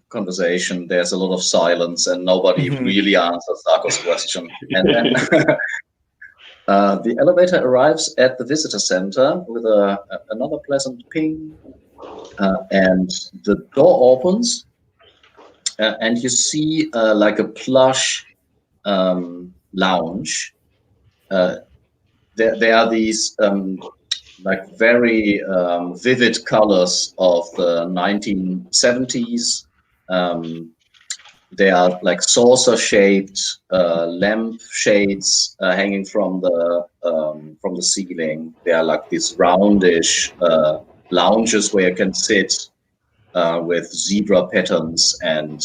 conversation, there's a lot of silence and nobody really answers Sarko's question. And then the elevator arrives at the visitor center with another pleasant ping, and the door opens, and you see like a plush lounge. There are these like very vivid colors of the 1970s. They are like saucer-shaped lamp shades hanging from the ceiling. They are like these roundish lounges where you can sit with zebra patterns and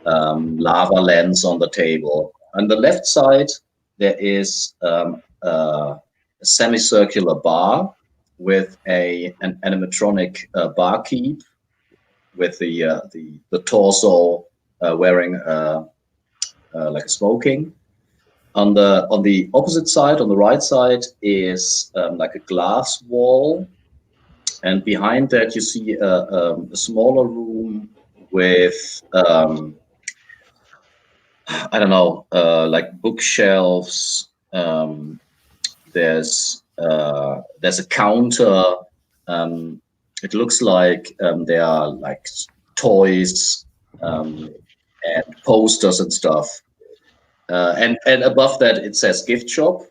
lava lamps on the table. On the left side, there is a semicircular bar with an animatronic barkeep with the torso wearing like a smoking. On the opposite side, on the right side, is like a glass wall, and behind that you see a smaller room with I don't know, like bookshelves. There's a counter. It looks like there are like toys and posters and stuff. And above that it says gift shop.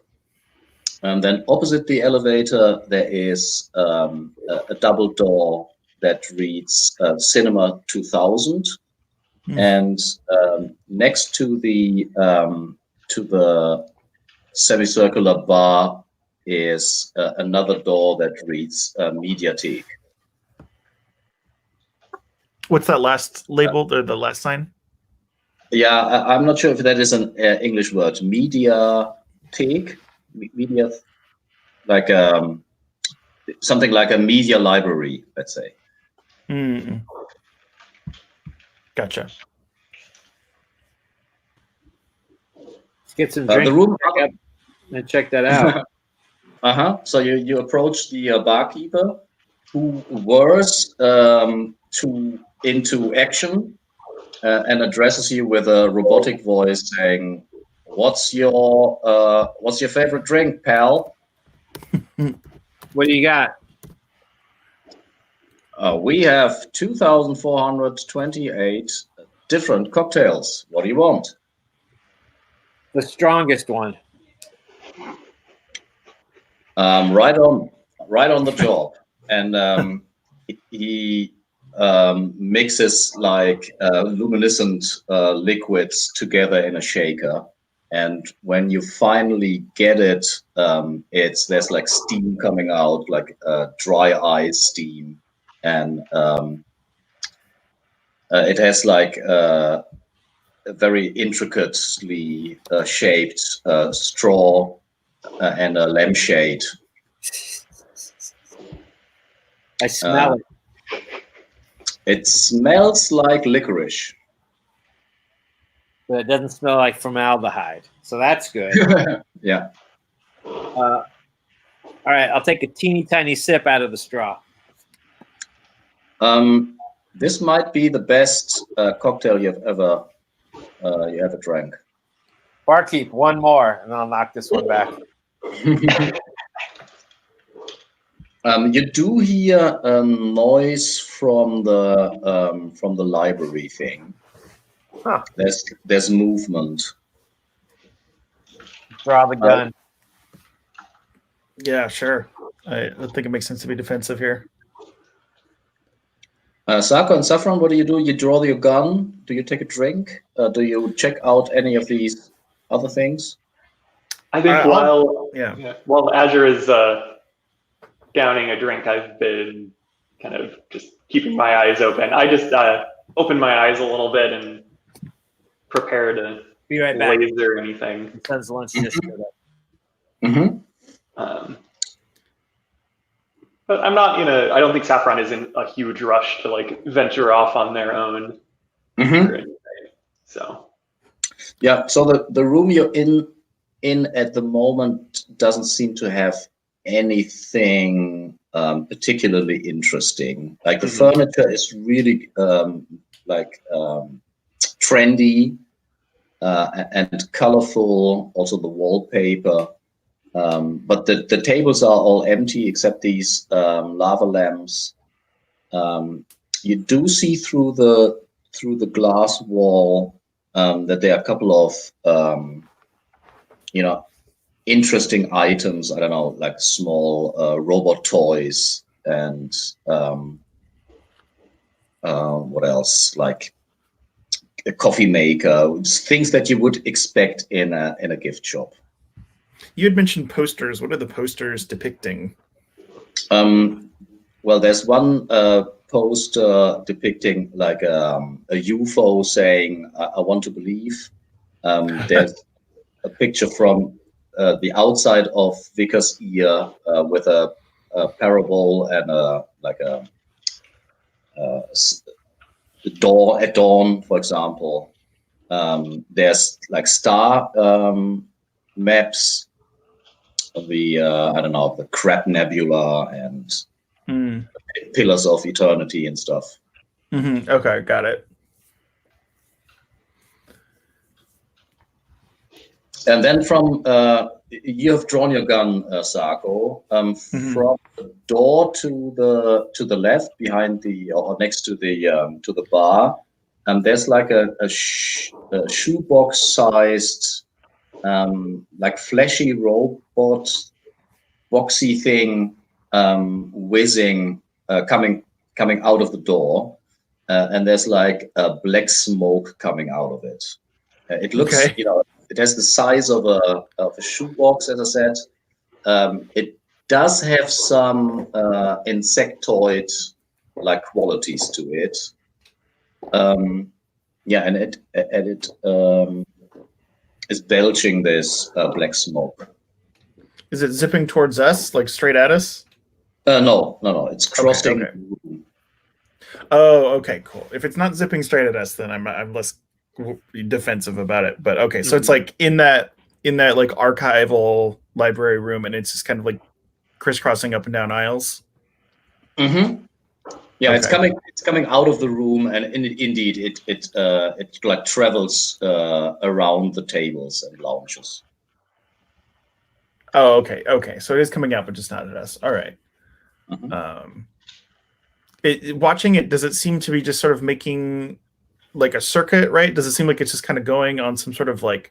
And then opposite the elevator there is a double door that reads Cinema 2000. And next to the semicircular bar is another door that reads Mediathek. What's that last label, the last sign? Yeah, I'm not sure if that is an English word. Mediathek, media, like something like a media library, let's say. Gotcha. Let's get some drinks. The room and check that out. So you approach the barkeeper, who whirs into action and addresses you with a robotic voice, saying, "What's your favorite drink, pal?" What do you got? We have 2,428 different cocktails. What do you want? The strongest one. Right on the job, and he mixes like luminescent liquids together in a shaker, and when you finally get it, there's like steam coming out, like dry ice steam, and it has like a very intricately shaped straw and a lampshade. I smell it. It smells like licorice. But it doesn't smell like formaldehyde. So that's good. Yeah. All right, I'll take a teeny tiny sip out of the straw. This might be the best cocktail you ever drank. Barkeep, one more, and I'll knock this one back. You do hear a noise from the library thing. Huh. There's movement. Draw the gun. Yeah, sure. I think it makes sense to be defensive here. Sako and Saffron, what do? You draw your gun? Do you take a drink? Do you check out any of these other things? I think Yeah. while Azure is downing a drink, I've been kind of just keeping my eyes open. I just opened my eyes a little bit and prepare to Be right back. laser anything. Sun's lunch just showed up. Mm-hmm. But I'm not I don't think Saffron is in a huge rush to like venture off on their own or anything. So yeah, so the room you're in at the moment doesn't seem to have anything particularly interesting. Like the furniture is really trendy and colorful. Also the wallpaper. But the tables are all empty except these lava lamps. You do see through the glass wall that there are a couple of interesting items. I don't know, like small robot toys and what else? Like a coffee maker, things that you would expect in a gift shop. You had mentioned posters. What are the posters depicting? Well, there's one poster depicting like a UFO saying, I want to believe. There's a picture from the outside of Vicar's ear with a parable and a door at dawn, for example. There's like star maps of the the Crab Nebula and pillars of eternity and stuff. Okay, got it. And then from you have drawn your gun, Sako. From the door to the left, behind or next to the bar, there's like a shoebox-sized, like fleshy robot, boxy thing, whizzing, coming out of the door, and there's like a black smoke coming out of it. It looks, it has the size of a shoebox, as I said. It does have some insectoid-like qualities to it. And it is belching this black smoke. Is it zipping towards us, like straight at us? No. It's crossing. Okay. Oh, okay, cool. If it's not zipping straight at us, then I'm less defensive about it. But okay, so it's like in that like archival library room, and it's just kind of like crisscrossing up and down aisles. Yeah, okay. It's coming out of the room, and indeed it like travels around the tables and lounges. Oh, okay. So it is coming out, but just not at us. All right. Watching it, does it seem to be just sort of making like a circuit, right? Does it seem like it's just kind of going on some sort of like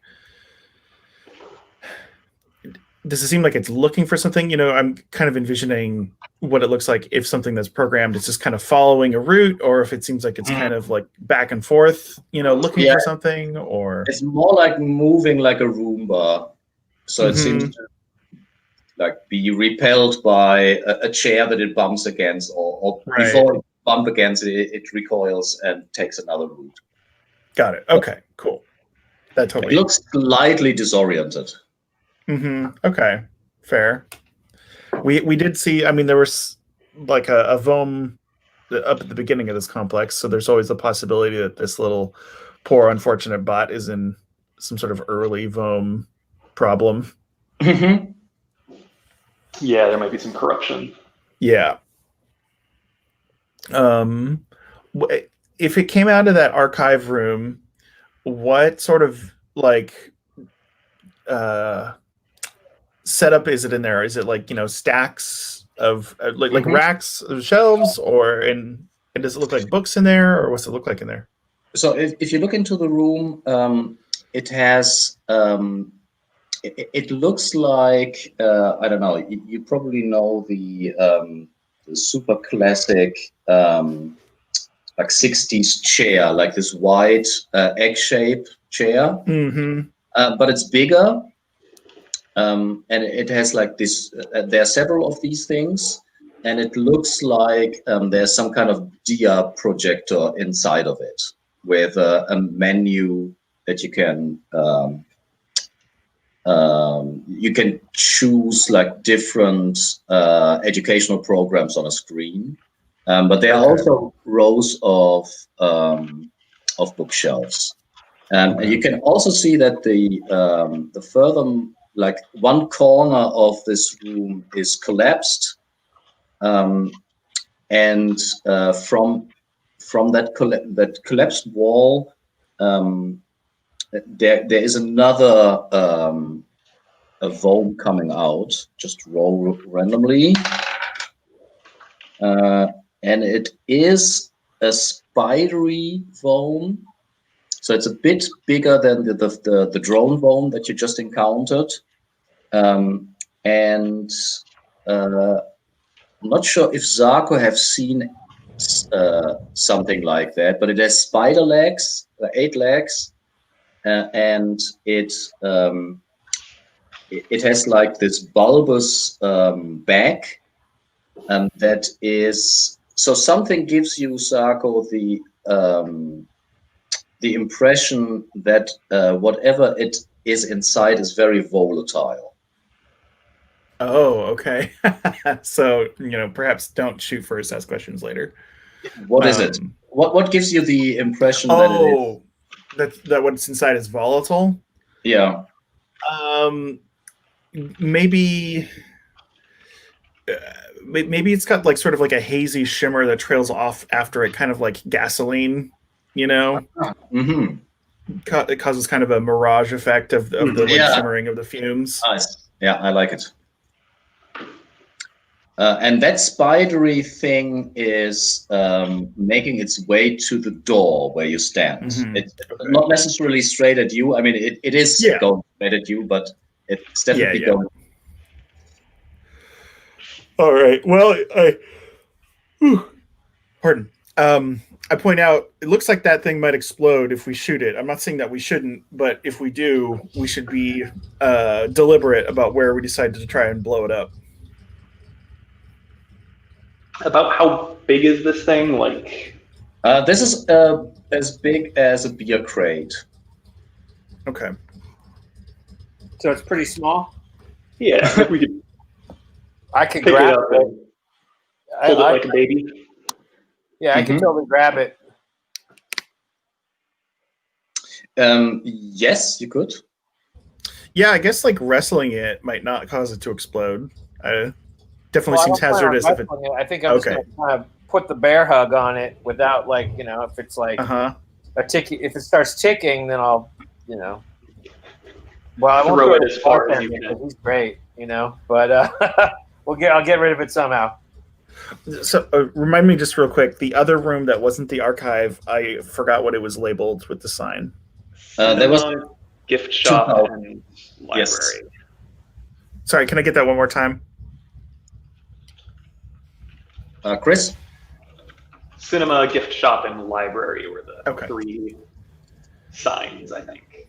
does it seem like it's looking for something? I'm kind of envisioning what it looks like if something that's programmed is just kind of following a route, or if it seems like it's kind of like back and forth, looking for something, or it's more like moving like a Roomba. So it seems to like be repelled by a chair that it bumps against, or before it bump against it, it recoils and takes another route. Got it. Okay, cool. That totally. It looks slightly disoriented. Okay, fair. We did see. I mean, there was like a Vohm up at the beginning of this complex, so there's always the possibility that this little poor unfortunate bot is in some sort of early Vohm problem. Yeah, there might be some corruption. Yeah. If it came out of that archive room, what sort of like setup is it in there? Is it like stacks of like racks of shelves, or and does it look like books in there, or what's it look like in there? So if you look into the room, it has it looks like I don't know. You probably know the super classic like 60s chair, like this wide egg-shaped chair, but it's bigger. And it has like this, there are several of these things, and it looks like there's some kind of dia projector inside of it with a menu that you can choose like different educational programs on a screen. But there are also rows of bookshelves. And you can also see that the further, like one corner of this room is collapsed, and from that collapsed wall, there is another a Vohm coming out. Just roll randomly, and it is a spidery Vohm. So it's a bit bigger than the drone Vohm that you just encountered. And I'm not sure if Zarko have seen something like that, but it has spider legs, 8 legs, and it has like this bulbous back, and that is so something gives you, Zarko, the impression that whatever it is inside is very volatile. Oh, okay. So, perhaps don't shoot first, ask questions later. What is it? What gives you the impression that it is? That what's inside is volatile? Yeah. Maybe it's got like sort of like a hazy shimmer that trails off after it, kind of like gasoline, It causes kind of a mirage effect of the shimmering of the fumes. Nice. Yeah, I like it. And that spidery thing is making its way to the door where you stand. It's not necessarily straight at you. I mean, it is going straight at you, but it's definitely going. All right. Well, pardon. I point out, it looks like that thing might explode if we shoot it. I'm not saying that we shouldn't, but if we do, we should be deliberate about where we decide to try and blow it up. About how big is this thing? Like, this is as big as a beer crate. Okay. So it's pretty small? Yeah, we could I could pick grab it up it. and hold it like a baby. Yeah, I can totally grab it. Yes, you could. Yeah, I guess like wrestling it might not cause it to explode. Definitely seems hazardous. If I think I'm just going to kind of put the bear hug on it without, like, if it's like a tick. If it starts ticking, then I'll, Well, I won't throw it as far as you can. He's great, But I'll get rid of it somehow. So remind me just real quick. The other room that wasn't the archive, I forgot what it was labeled with the sign. There was gift shop and library. Yes. Sorry, can I get that one more time? Chris? Cinema, gift shop, and library were the Okay. 3 signs, I think.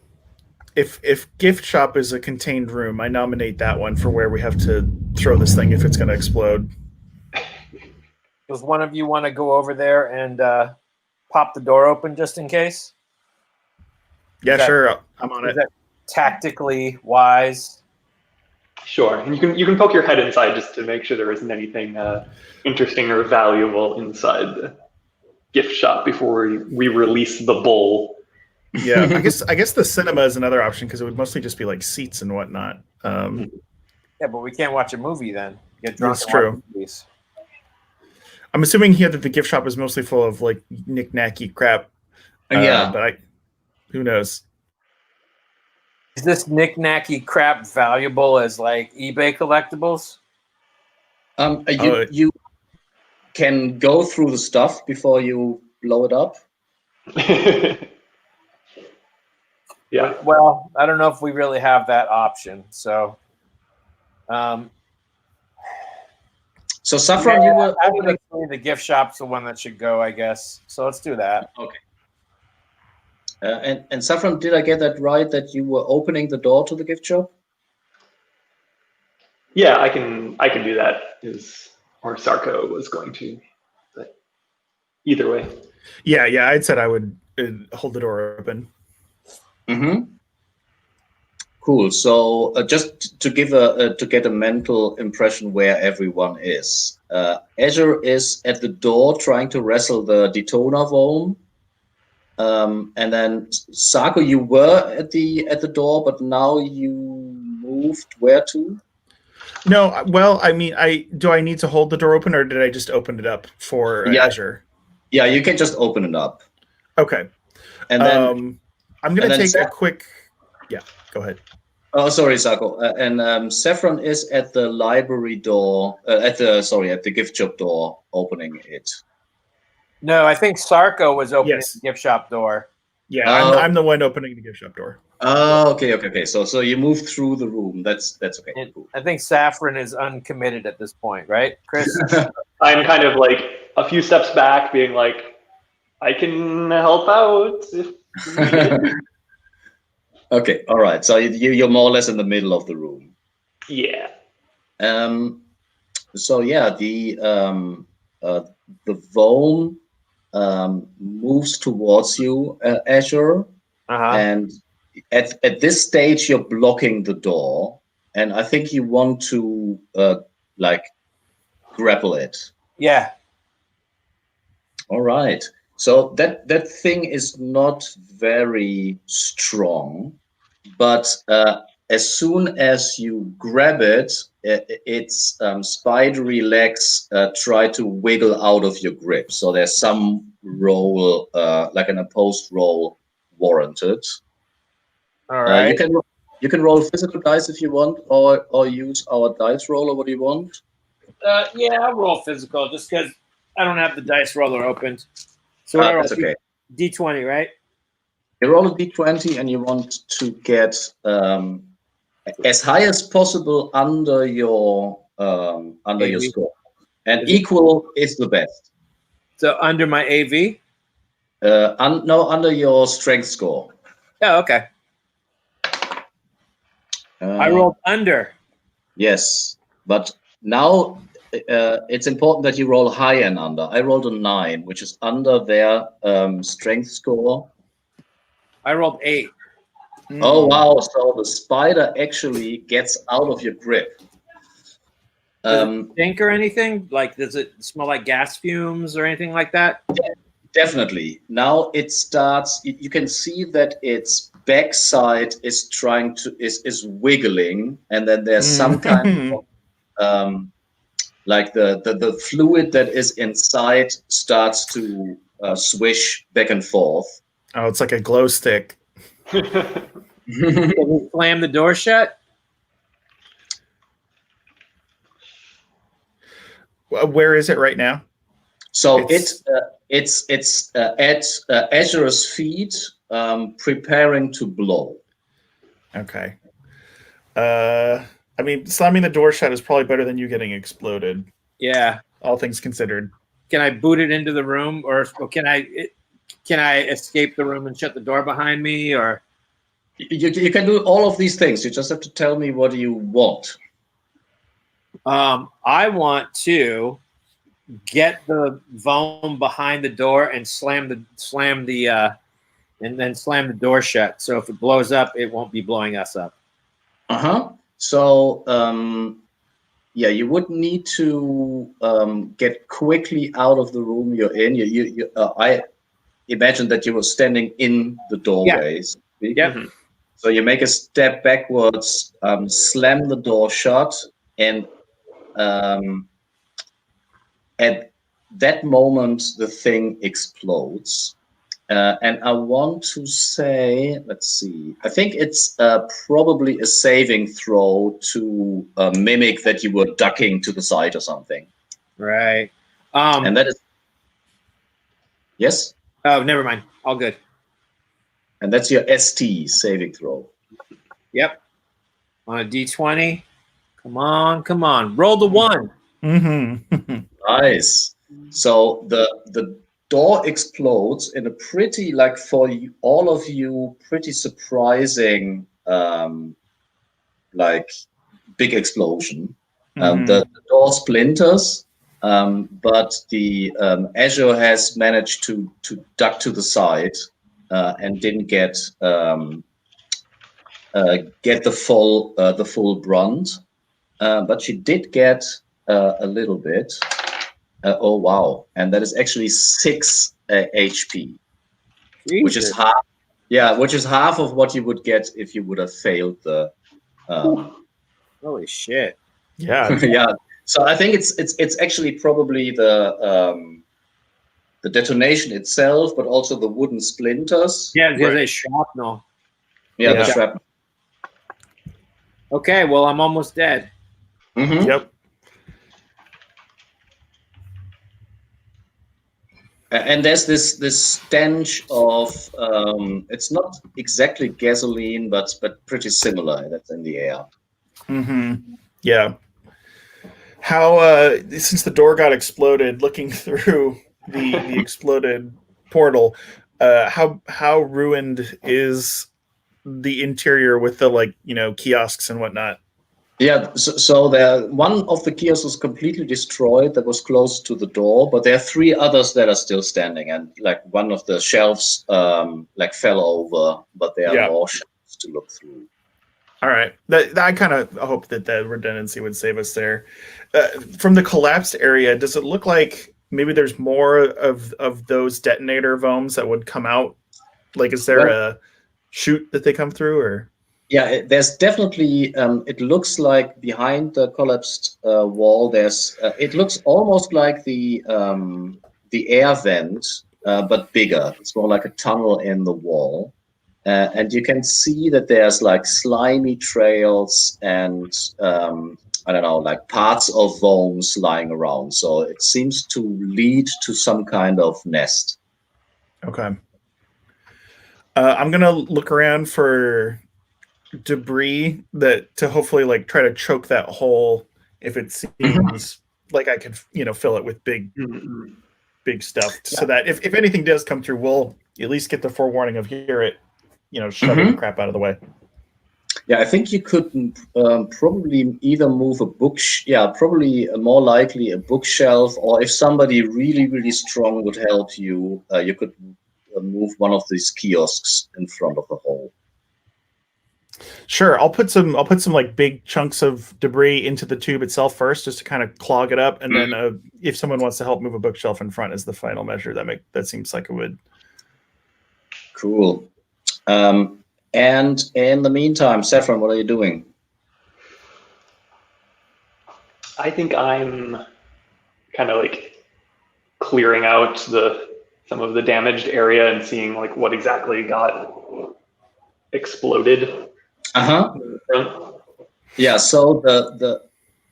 If gift shop is a contained room, I nominate that one for where we have to throw this thing if it's going to explode. Does one of you want to go over there and pop the door open just in case? Yeah, that- sure. I'm on Is it. that tactically wise? Sure, and you can poke your head inside just to make sure there isn't anything interesting or valuable inside the gift shop before we release the bull. Yeah, I guess the cinema is another option because it would mostly just be like seats and whatnot. Yeah, but we can't watch a movie then. Get drunk That's and watch true. movies. I'm assuming here that the gift shop is mostly full of like knick-knacky crap. Yeah. But who knows? Is this knick-knacky crap valuable as like eBay collectibles? You can go through the stuff before you blow it up. Yeah. Well, I don't know if we really have that option. So, So Saffron, you were opening. obviously the gift shop's the one that should go, I guess. So let's do that. Okay. And Saffron, did I get that right? That you were opening the door to the gift shop? Yeah, I can do that. Or Sarko was going to, but either way. Yeah, I'd said I would hold the door open. Mm-hmm. Cool. So just to get a mental impression where everyone is. Azure is at the door trying to wrestle the detonator worm. And then Sarko, you were at the door, but now you moved where to? No, well, I mean, do I need to hold the door open, or did I just open it up for Azure? Yeah, you can just open it up. Okay. And then I'm going to take a quick. Yeah, go ahead. Oh, sorry, Sarko. And Saffron is at the library door. At the gift shop door, opening it. No, I think Sarko was opening Yes. the gift shop door. Yeah, I'm the one opening the gift shop door. Oh, okay. So you move through the room. That's okay. And Cool. I think Saffron is uncommitted at this point, right, Chris? I'm kind of like a few steps back, being like, I can help out if needed. Okay, all right. So you're more or less in the middle of the room. Yeah. So yeah, the worm moves towards you, Azure, and at this stage you're blocking the door, and I think you want to like grapple it. Yeah. All right. So that thing is not very strong, but as soon as you grab it, its spidery legs try to wiggle out of your grip. So there's some roll, like an opposed roll, warranted. All right. You can roll physical dice if you want, or use our dice roller. What do you want? Yeah, I'll roll physical just because I don't have the dice roller opened. So That's okay. D20, right? You roll a d20 and you want to get as high as possible under your score, and equal is the best. So under my AV? No, under your strength score. Oh, okay. I rolled under. Yes, but now it's important that you roll high and under. I rolled a 9, which is under their strength score. I rolled 8. Oh wow! So the spider actually gets out of your grip. Does it stink or anything? Like, does it smell like gas fumes or anything like that? Definitely. Now it starts. You can see that its backside is is wiggling, and then there's some kind of like the fluid that is inside starts to swish back and forth. Oh, it's like a glow stick. Can we slam the door shut? Where is it right now? So it's at Azure's feet, preparing to blow. Okay. I I mean, slamming the door shut is probably better than you getting exploded. Yeah. All things considered. Can I boot it into the room, or can I escape the room and shut the door behind me, or? You can do all of these things. You just have to tell me what you want. I want to get the Voam behind the door and slam the door shut. So if it blows up, it won't be blowing us up. So yeah, you would need to get quickly out of the room you're in. I imagine that you were standing in the doorways. Yep. Mhm. So you make a step backwards, slam the door shut, and at that moment, the thing explodes. And I want to say, let's see, I think it's probably a saving throw to mimic that you were ducking to the side or something. Right. And that is, yes? Oh, never mind. All good. And that's your ST saving throw. Yep. On a D20. Come on. Roll the 1. Mm-hmm. Nice. So the door explodes in a pretty, like for you, all of you, pretty surprising, like big explosion. The door splinters, but the Azure has managed to duck to the side and didn't get the full brunt. But she did get a little bit. Oh wow! And that is actually 6 HP, which is half. Yeah, which is half of what you would get if you would have failed the. Holy shit! Yeah. Yeah. So I think it's actually probably the detonation itself, but also the wooden splinters. Yeah, because they shrapnel. Yeah, Yeah. the shrapnel. Okay, well I'm almost dead. Mhm. Yep. And there's this stench of it's not exactly gasoline, but pretty similar. That's in the air. Mm-hmm. Yeah. How since the door got exploded, looking through the exploded portal, how ruined is the interior with the kiosks and whatnot? Yeah, so one of the kiosks was completely destroyed that was close to the door, but there are 3 others that are still standing, and like one of the shelves like fell over, but there are more shelves to look through. All right, I kind of hope that redundancy would save us there. From the collapsed area, does it look like maybe there's more of those detonator vomes that would come out? Like, is there a chute that they come through, or? Yeah, there's definitely. It looks like behind the collapsed wall. There's. It looks almost like the air vent, but bigger. It's more like a tunnel in the wall, and you can see that there's like slimy trails and I don't know, like parts of vomes lying around. So it seems to lead to some kind of nest. Okay. I'm gonna look around for debris to hopefully like try to choke that hole if it seems like I could fill it with big stuff, so that if anything does come through, we'll at least get the forewarning of hear it shoving crap out of the way. Yeah, I think you could probably either move a probably more likely a bookshelf, or if somebody really, really strong would help you, you could move one of these kiosks in front of the hole. Sure, I'll put some like big chunks of debris into the tube itself first, just to kind of clog it up, and then if someone wants to help move a bookshelf in front as the final measure, that seems like it would. Cool. And in the meantime, Saffron, what are you doing? I think I'm kind of like clearing out some of the damaged area and seeing like what exactly got exploded. Yeah, so the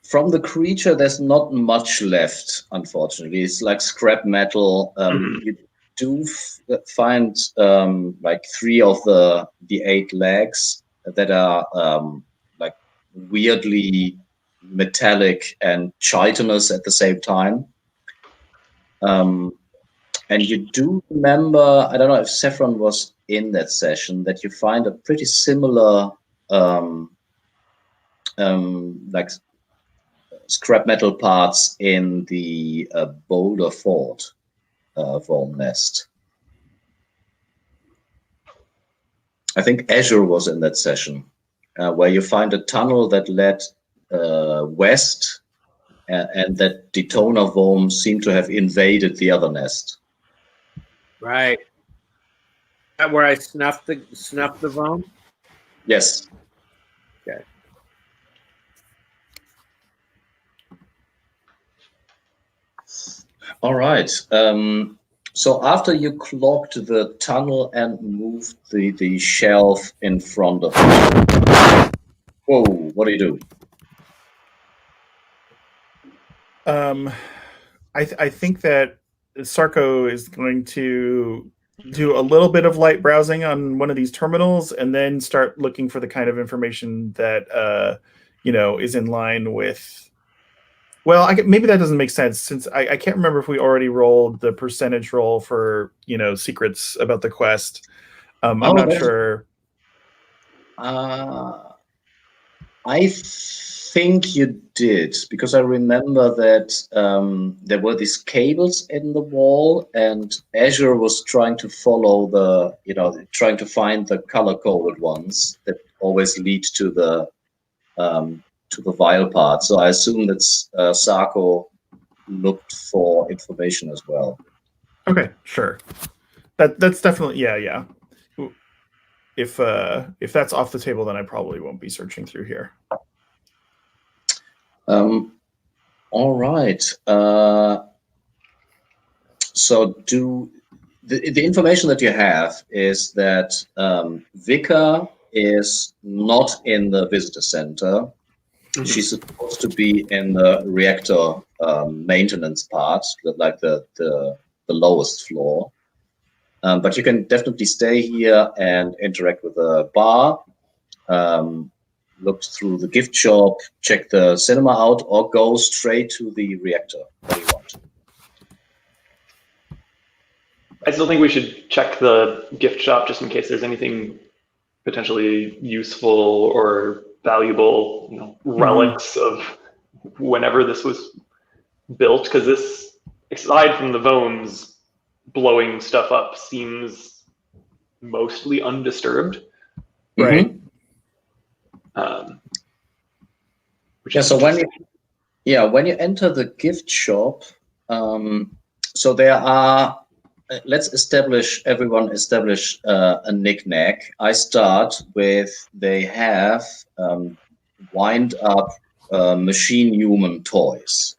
from the creature, there's not much left, unfortunately. It's like scrap metal. You do find like 3 of the 8 legs that are like weirdly metallic and chitinous at the same time. And you do remember, I don't know if Saffron was in that session, that you find a pretty similar like scrap metal parts in the Boulder Fort Worm nest. I think Azure was in that session, where you find a tunnel that led west, and that Detona worm seemed to have invaded the other nest. Right. That where I snuffed the bone? Yes. Okay. All right. So after you clogged the tunnel and moved the shelf in front of you, whoa, what do you do? I think that Sarko is going to do a little bit of light browsing on one of these terminals, and then start looking for the kind of information that is in line with. Well, maybe that doesn't make sense, since I can't remember if we already rolled the percentage roll for secrets about the quest. I'm not sure. I think you did, because I remember that there were these cables in the wall, and Azure was trying to follow trying to find the color-coded ones that always lead to the vial part. So I assume that Sarko looked for information as well. Okay, sure. That's definitely yeah. If that's off the table, then I probably won't be searching through here. All right. So the information that you have is that Vicar is not in the visitor center. Mm-hmm. She's supposed to be in the reactor maintenance part, like the lowest floor. But you can definitely stay here and interact with the bar. Look through the gift shop, check the cinema out, or go straight to the reactor. What do you want? I still think we should check the gift shop just in case there's anything potentially useful or valuable, relics of whenever this was built, because this, aside from the bones blowing stuff up, seems mostly undisturbed. Right. So when you enter the gift shop, so there are, let's everyone establish a knick-knack. I start with, they have wind up machine human toys.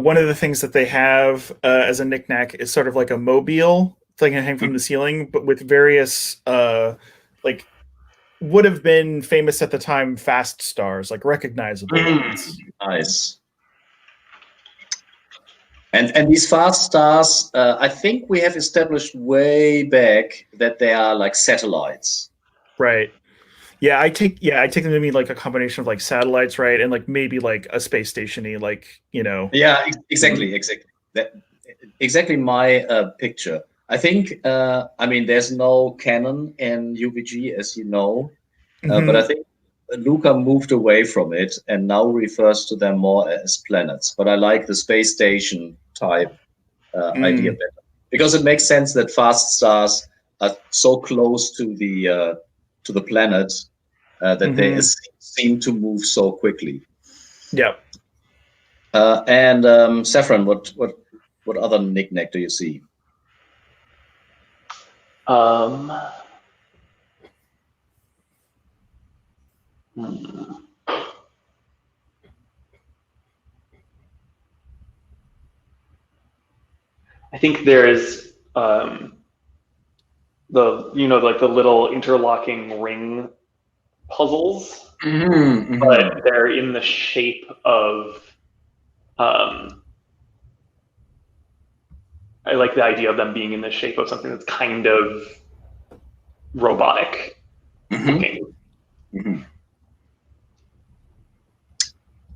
One of the things that they have as a knick-knack is sort of like a mobile thing that hang from the ceiling, but with various would have been famous at the time fast stars, like recognizable ones. Nice. And these fast stars, I think we have established way back that they are like satellites. Right. Yeah, I take them to mean like a combination of like satellites, right, and like maybe like a space station-y, Yeah, exactly. Exactly my picture. I think. There's no canon in UVG, as you know, but I think Luca moved away from it and now refers to them more as planets. But I like the space station type idea better, because it makes sense that fast stars are so close to the planet that they seem to move so quickly. Yeah. And Saffron, what other knick-knack do you see? I think there is the little interlocking ring puzzles, but they're in the shape of like the idea of them being in the shape of something that's kind of robotic looking.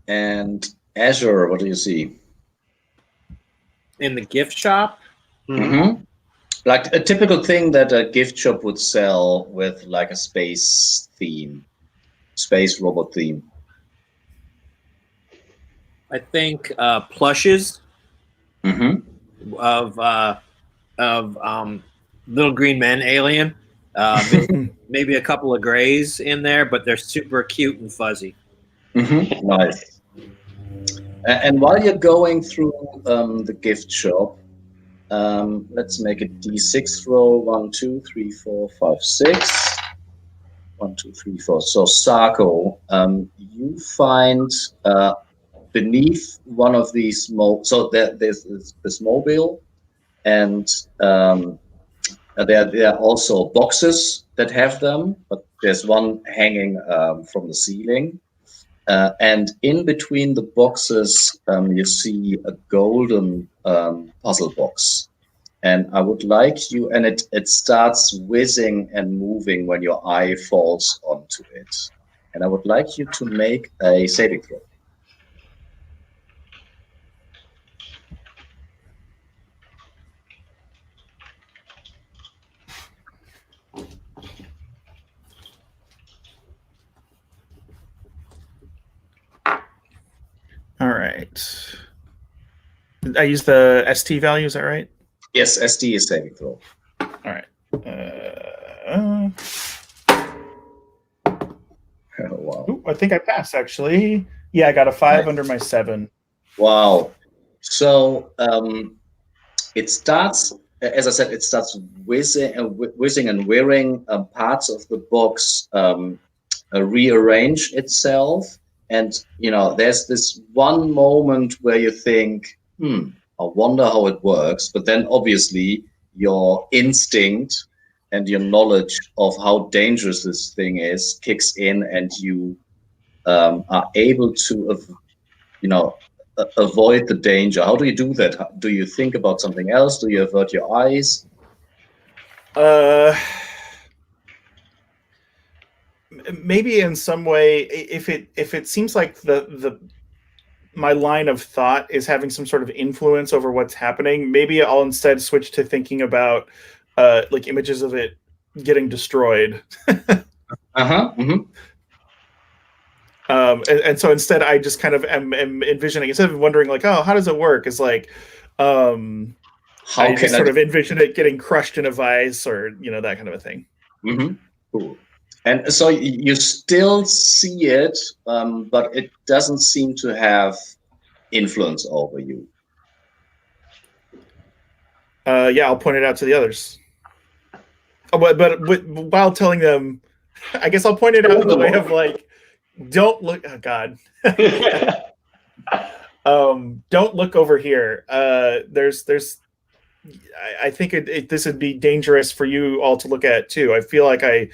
And Azure, what do you see? In the gift shop? Like a typical thing that a gift shop would sell with like a space theme, space robot theme. I think plushes of Little Green Men alien. Maybe a couple of grays in there, but they're super cute and fuzzy. Nice. And while you're going through the gift shop, let's make a D6 roll. 1, 2, 3, 4, 5, 6. 1, 2, 3, 4. So Sarko, you find beneath one of these so there's this mobile, and there are also boxes that have them, but there's one hanging from the ceiling. And in between the boxes, you see a golden puzzle box. And I would like you, and it starts whizzing and moving when your eye falls onto it. And I would like you to make a saving throw. All right. I use the ST value, is that right? Yes, ST is saving throw. All right. Wow. Ooh, I think I passed, actually. Yeah, I got a 5 under my 7. Wow. So it starts, as I said, it starts whizzing and whirring. Parts of the box rearrange itself. And, there's this one moment where you think, I wonder how it works. But then obviously your instinct and your knowledge of how dangerous this thing is kicks in, and you are able to, avoid the danger. How do you do that? Do you think about something else? Do you avert your eyes? Maybe in some way, if it seems like my line of thought is having some sort of influence over what's happening, maybe I'll instead switch to thinking about like images of it getting destroyed. And so instead I just kind of am envisioning, instead of wondering like, oh, how does it work? It's like, how I just sort of envision it getting crushed in a vice, or, that kind of a thing. Cool. And so you still see it, but it doesn't seem to have influence over you. Yeah, I'll point it out to the others. Oh, but while telling them, I guess I'll point it out in the way of like, don't look. Oh God. Don't look over here. There's. I think this would be dangerous for you all to look at too. I feel like I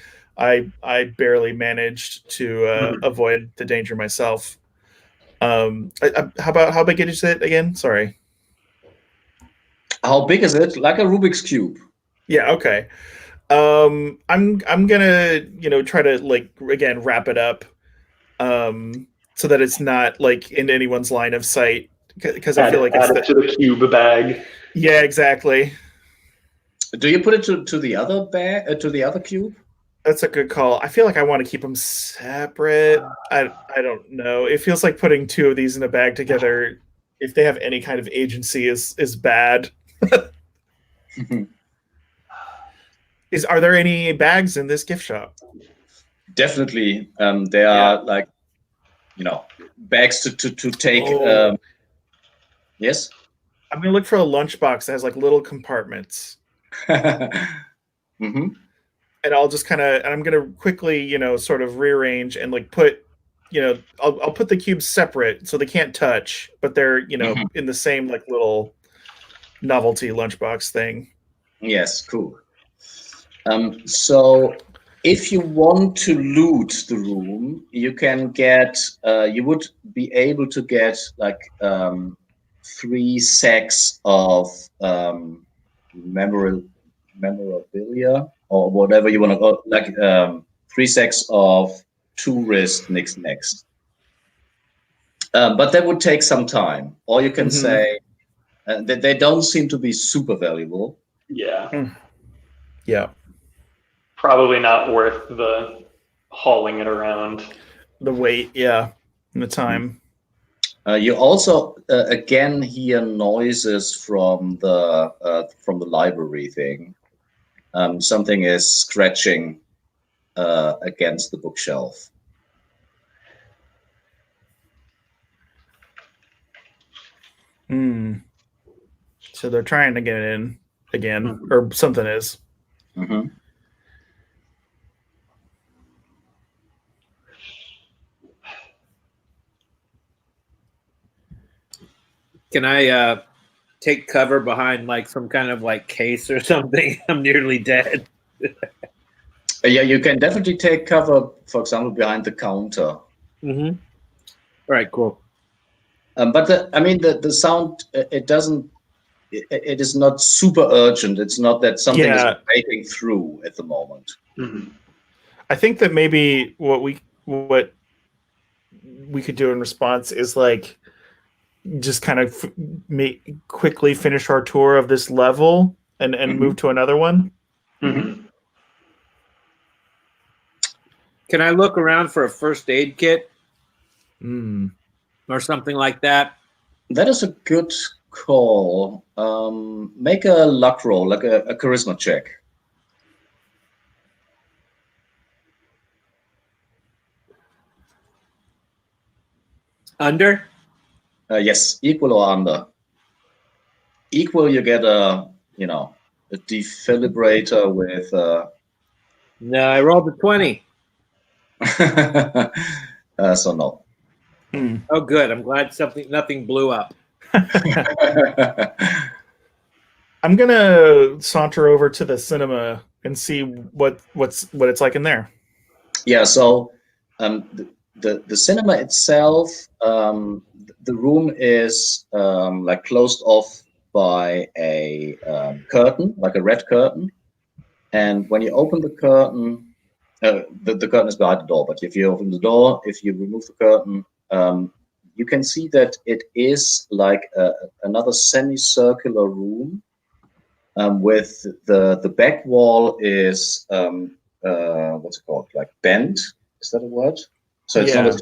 barely managed to avoid the danger myself. How big is it again? Sorry. How big is it? Like a Rubik's Cube. Yeah. Okay. I'm gonna try to like again wrap it up, so that it's not like in anyone's line of sight, because I feel like it's to the cube bag. Yeah, exactly. Do you put it to the other bag, to the other cube? That's a good call. I feel like I want to keep them separate. I don't know. It feels like putting two of these in a bag together, if they have any kind of agency, is bad. Are there any bags in this gift shop? Definitely. There are like, bags to take. Yes. I'm gonna look for a lunchbox that has like little compartments. And I'll just I'm gonna quickly, sort of rearrange and like put, I'll put the cubes separate so they can't touch, but they're, in the same like little novelty lunchbox thing. Yes, cool. So if you want to loot the room, you can get, you would be able to get like 3 sacks of memorabilia or whatever you want to go, like 3 sets of tourist next. But that would take some time. Or you can say that they don't seem to be super valuable. Yeah. Yeah. Probably not worth the hauling it around. The weight, yeah, and the time. You also again hear noises from the library thing. Something is scratching against the bookshelf. So they're trying to get in again, or something is. Mm-hmm. Can I take cover behind like some kind of like case or something? I'm nearly dead. Yeah, you can definitely take cover, for example, behind the counter. Mm-hmm. All right, cool. But the sound, it doesn't. It is not super urgent. It's not that something is breaking through at the moment. Mm-hmm. I think that maybe what we could do in response is like just kind of quickly finish our tour of this level and move to another one. Mm-hmm. Can I look around for a first aid kit or something like that? That is a good call. Make a luck roll, like a charisma check. Under? Yes, equal or under. Equal, you get a defibrillator with. No, I rolled a 20. So no. Oh, good. I'm glad nothing blew up. I'm gonna saunter over to the cinema and see what it's like in there. Yeah. So the cinema itself, the room is like closed off by a curtain, like a red curtain, and when you open the curtain. The curtain is behind the door, but if you open the door, if you remove the curtain, you can see that it is like another semicircular room with the back wall is what's it called, like bent? Is that a word? So it's not.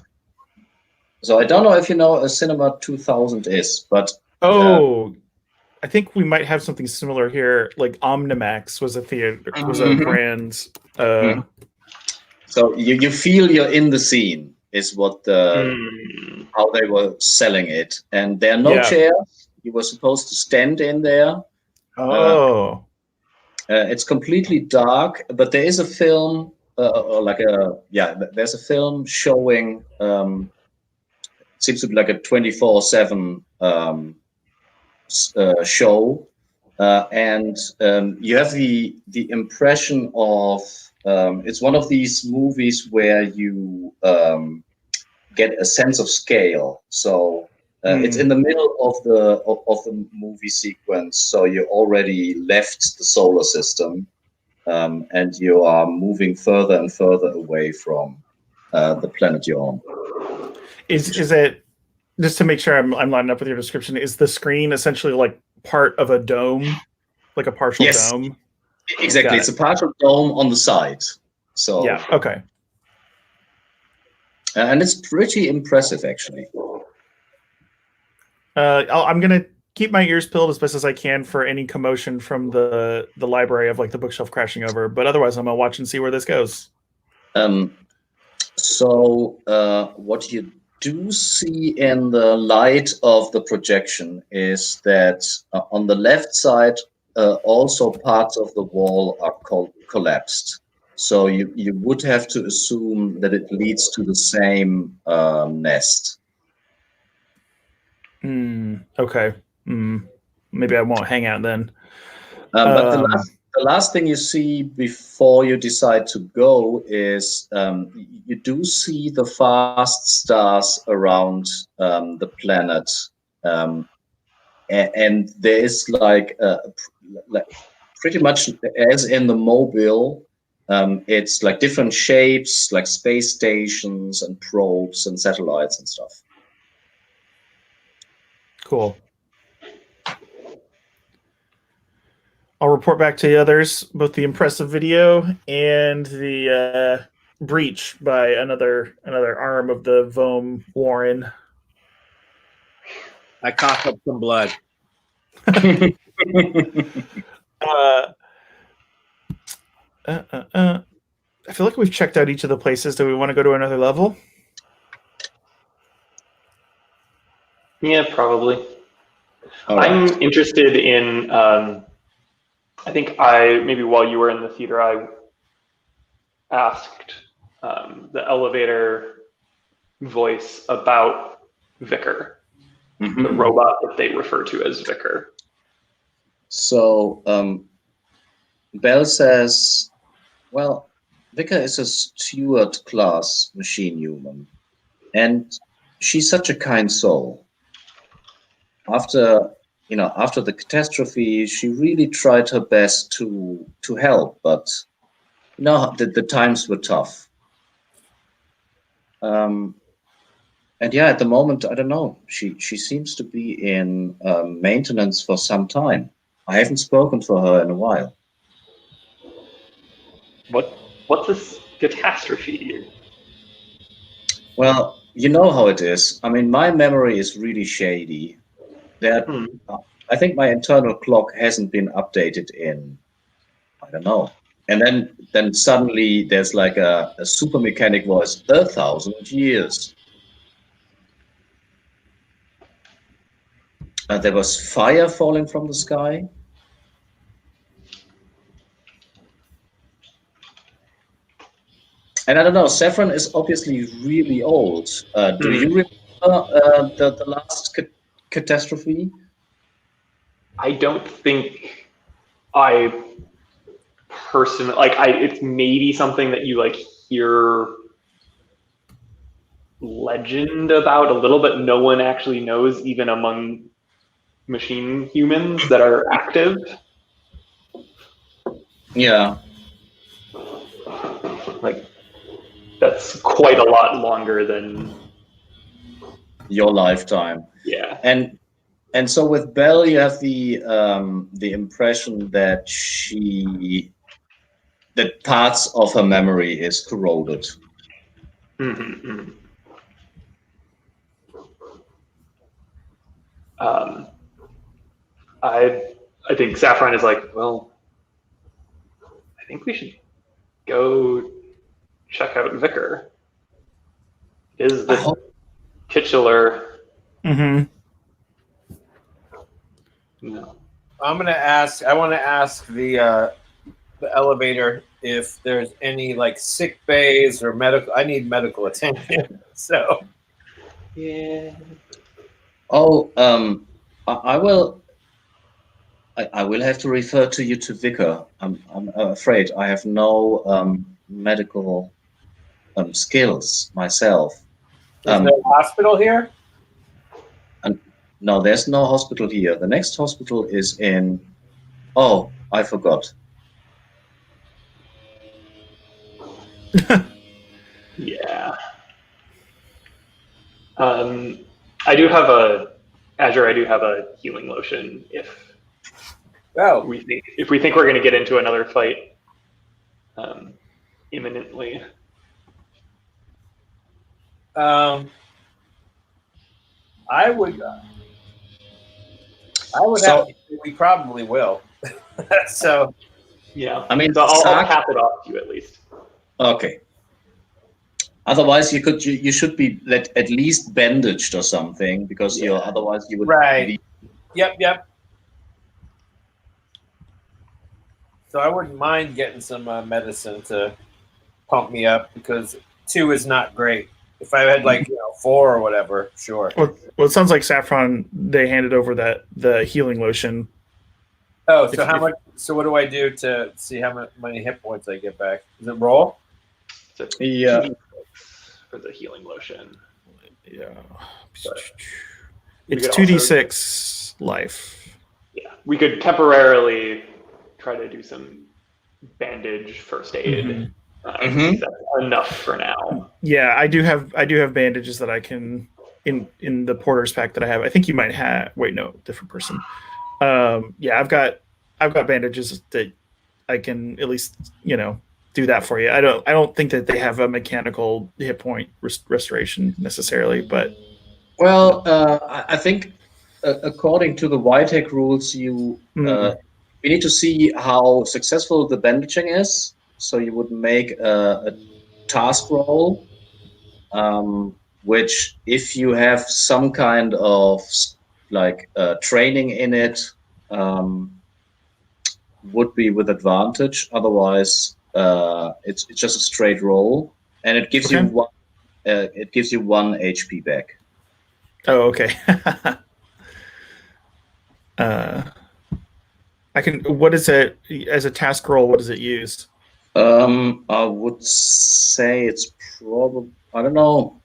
So I don't know if you know a Cinema 2000 is, but I think we might have something similar here. Like Omnimax was a theater, was a brand. So you feel you're in the scene is what how they were selling it, and there are no chairs. You were supposed to stand in there. It's completely dark, but there is a film, there's a film showing. It seems to be like a 24/7 show, and you have the impression of. It's one of these movies where you get a sense of scale. So it's in the middle of the movie sequence. So you already left the solar system, and you are moving further and further away from the planet you're on. Is it, just to make sure I'm lining up with your description, is the screen essentially like part of a dome, like a partial dome? Exactly. It's a partial dome on the side. So yeah, okay. And it's pretty impressive, actually. I'm gonna keep my ears peeled as best as I can for any commotion from the library of like the bookshelf crashing over. But otherwise, I'm gonna watch and see where this goes. So what you do see in the light of the projection is that on the left side, also parts of the wall are collapsed. So you would have to assume that it leads to the same nest. Okay. Maybe I won't hang out then. But the last thing you see before you decide to go is you do see the fast stars around the planet. and there is like pretty much as in the mobile. It's like different shapes, like space stations and probes and satellites and stuff. Cool. I'll report back to the others, both the impressive video and the breach by another arm of the Vohm Warren. I cough up some blood. I feel like we've checked out each of the places. Do we want to go to another level? Yeah, probably. All right. I'm interested in. I think maybe while you were in the theater, I asked the elevator voice about Vicar, the robot that they refer to as Vicar. So Bell says, well, Vicar is a steward class machine human, and she's such a kind soul. After the catastrophe, she really tried her best to help, but the times were tough. And yeah, at the moment, I don't know. She seems to be in maintenance for some time. I haven't spoken to her in a while. What's this catastrophe? Well, you know how it is. I mean, my memory is really shady. I think my internal clock hasn't been updated in, I don't know. And then suddenly there's like a super mechanic voice, 1,000 years. There was fire falling from the sky. And I don't know, Saffron is obviously really old. Do you remember the last catastrophe? I don't think I personally it's maybe something that you like hear legend about a little, but no one actually knows, even among machine humans that are active. Yeah. Like, that's quite a lot longer than your lifetime. Yeah. And so with Belle, you have the impression that that parts of her memory is corroded. Mm-hmm. I think Saffron is like, well, I think we should go check out Vicar. Is the titular? Mm-hmm. No. I want to ask the elevator if there's any like sick bays or medical. I need medical attention. So. Yeah. Oh, I will. I will have to refer you to Vicar. I'm afraid I have no medical skills myself. Is there a hospital here? No, there's no hospital here. The next hospital is in. Oh, I forgot. Yeah. I do have a healing lotion if we think we're going to get into another fight imminently. I would have. We probably will. So. Yeah. I mean, so I'll cap it off to you at least. Okay. Otherwise, you should be at least bandaged or something, because otherwise you would. Right. Yep. So I wouldn't mind getting some medicine to pump me up, because 2 is not great. If I had 4 or whatever, sure. Well, it sounds like Saffron, they handed over the healing lotion. Oh, so how much? So what do I do to see how many hit points I get back? Is it roll? Yeah. For the healing lotion. Yeah. It's could 2d6 life. Yeah, we could temporarily try to do some bandage first aid. Mhm. See if that's enough for now. Yeah, I do have bandages that I can in the porter's pack that I have. I think you might have. Wait, no, different person. Yeah, I've got bandages that I can at least do that for you. I don't think that they have a mechanical hit point restoration necessarily, but Well, I think according to the Whitehake rules, we need to see how successful the bandaging is. So you would make a task roll, which, if you have some kind of training in it, would be with advantage. Otherwise, it's just a straight roll, and it gives you one. It gives you 1 HP back. Oh, okay. I can. What is it as a task roll? What does it use? I would say it's probably, I don't know.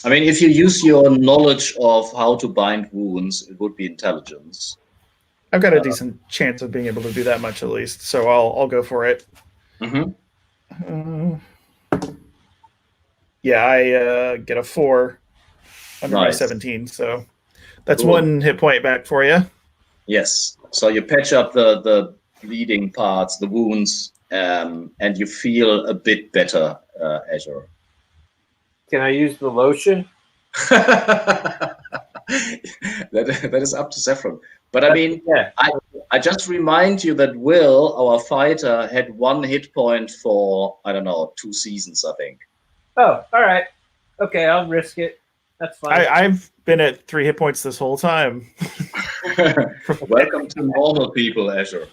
I mean, if you use your knowledge of how to bind wounds, it would be intelligence. I've got a decent chance of being able to do that much at least, so I'll go for it. Yeah, I get a 4 under my 17, so that's Cool. 1 hit point back for you. Yes. So you patch up the bleeding parts, the wounds, and you feel a bit better, Azure. Can I use the lotion? that is up to Zephron. But I mean, Yeah. I just remind you that Will, our fighter, had 1 hit point for, I don't know, 2 seasons, I think. Oh, all right. Okay, I'll risk it. That's fine. I've been at 3 hit points this whole time. Welcome to normal people, Azure.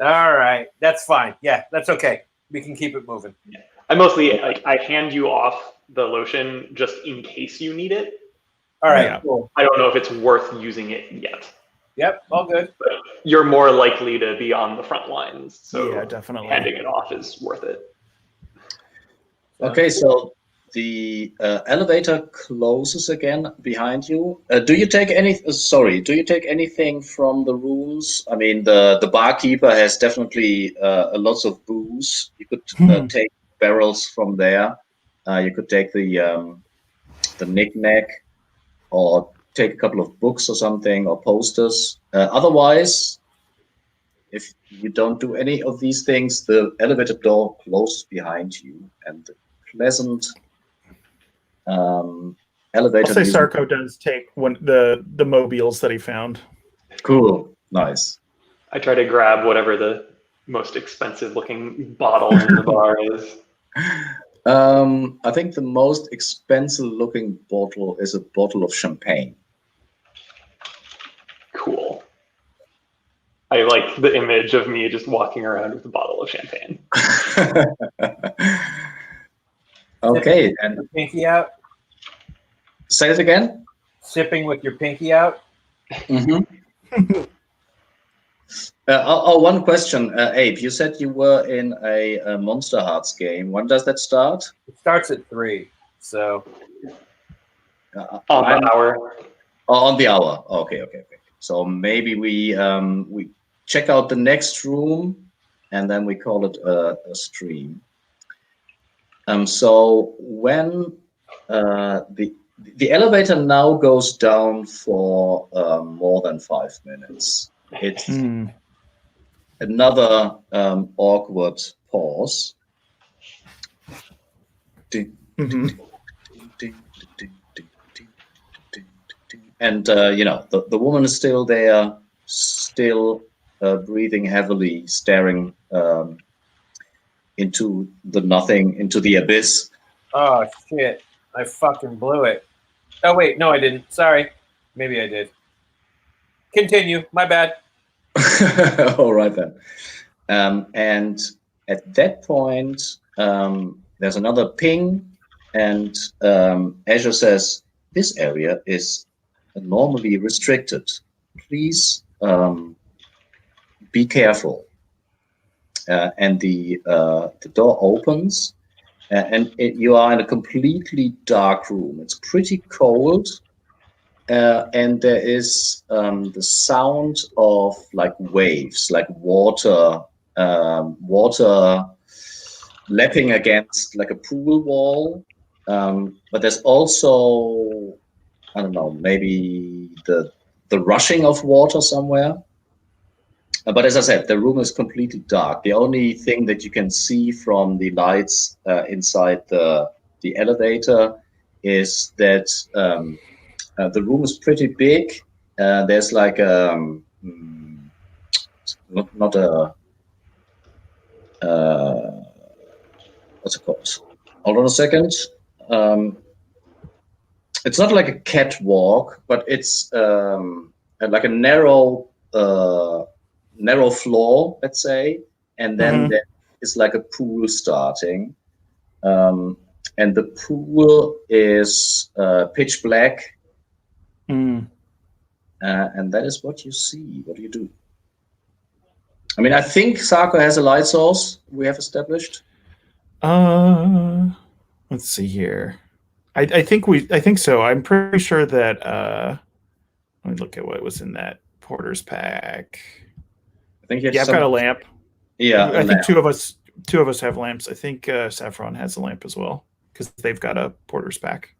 All right, that's fine. Yeah, that's okay. We can keep it moving. Yeah. I mostly I hand you off the lotion just in case you need it. All right, cool. I don't know if it's worth using it yet. Yep, all good. But you're more likely to be on the front lines, so yeah, definitely. handing it off is worth it. Okay, so the elevator closes again behind you. Do you take anything from the rooms? I mean, the barkeeper has definitely lots of booze. You could take barrels from there. You could take the knick-knack, or take a couple of books or something, or posters. Otherwise, if you don't do any of these things, the elevator door closes behind you, and the pleasant elevator. I'll say Sarko does take the mobiles that he found. Cool, nice. I try to grab whatever the most expensive looking bottle in the bar is. I think the most expensive looking bottle is a bottle of champagne. Cool. I like the image of me just walking around with a bottle of champagne. Okay, and your pinky out. Say it again. Sipping with your pinky out. Mm-hmm. One question, Abe. You said you were in a Monster Hearts game. When does that start? It starts at 3. So on the hour. On the hour. Okay. So maybe we check out the next room, and then we call it a stream. So when the elevator now goes down for more than 5 minutes. It's another awkward pause. And the woman is still there, still breathing heavily, staring into the nothing, into the abyss. Oh shit! I fucking blew it. Oh wait, no, I didn't. Sorry, maybe I did. Continue. My bad. All right then. And at that point, there's another ping, and Azure says, "This area is normally restricted. Please be careful." And the door opens, and you are in a completely dark room. It's pretty cold, and there is the sound of like waves, like water, water lapping against like a pool wall. But there's also, I don't know, maybe the rushing of water somewhere. But as I said, the room is completely dark. The only thing that you can see from the lights inside the elevator is that the room is pretty big. There's like not a what's it called? Hold on a second. It's not like a catwalk, but it's like a narrow floor, let's say, and then there is like a pool starting, and the pool is pitch black, and that is what you see. What do you do? I mean, I think Sarko has a light source. We have established. Let's see here. I think so. I'm pretty sure that let me look at what was in that porter's pack. I think I've got a lamp. Yeah, I think two of us have lamps. I think Saffron has a lamp as well because they've got a porter's pack.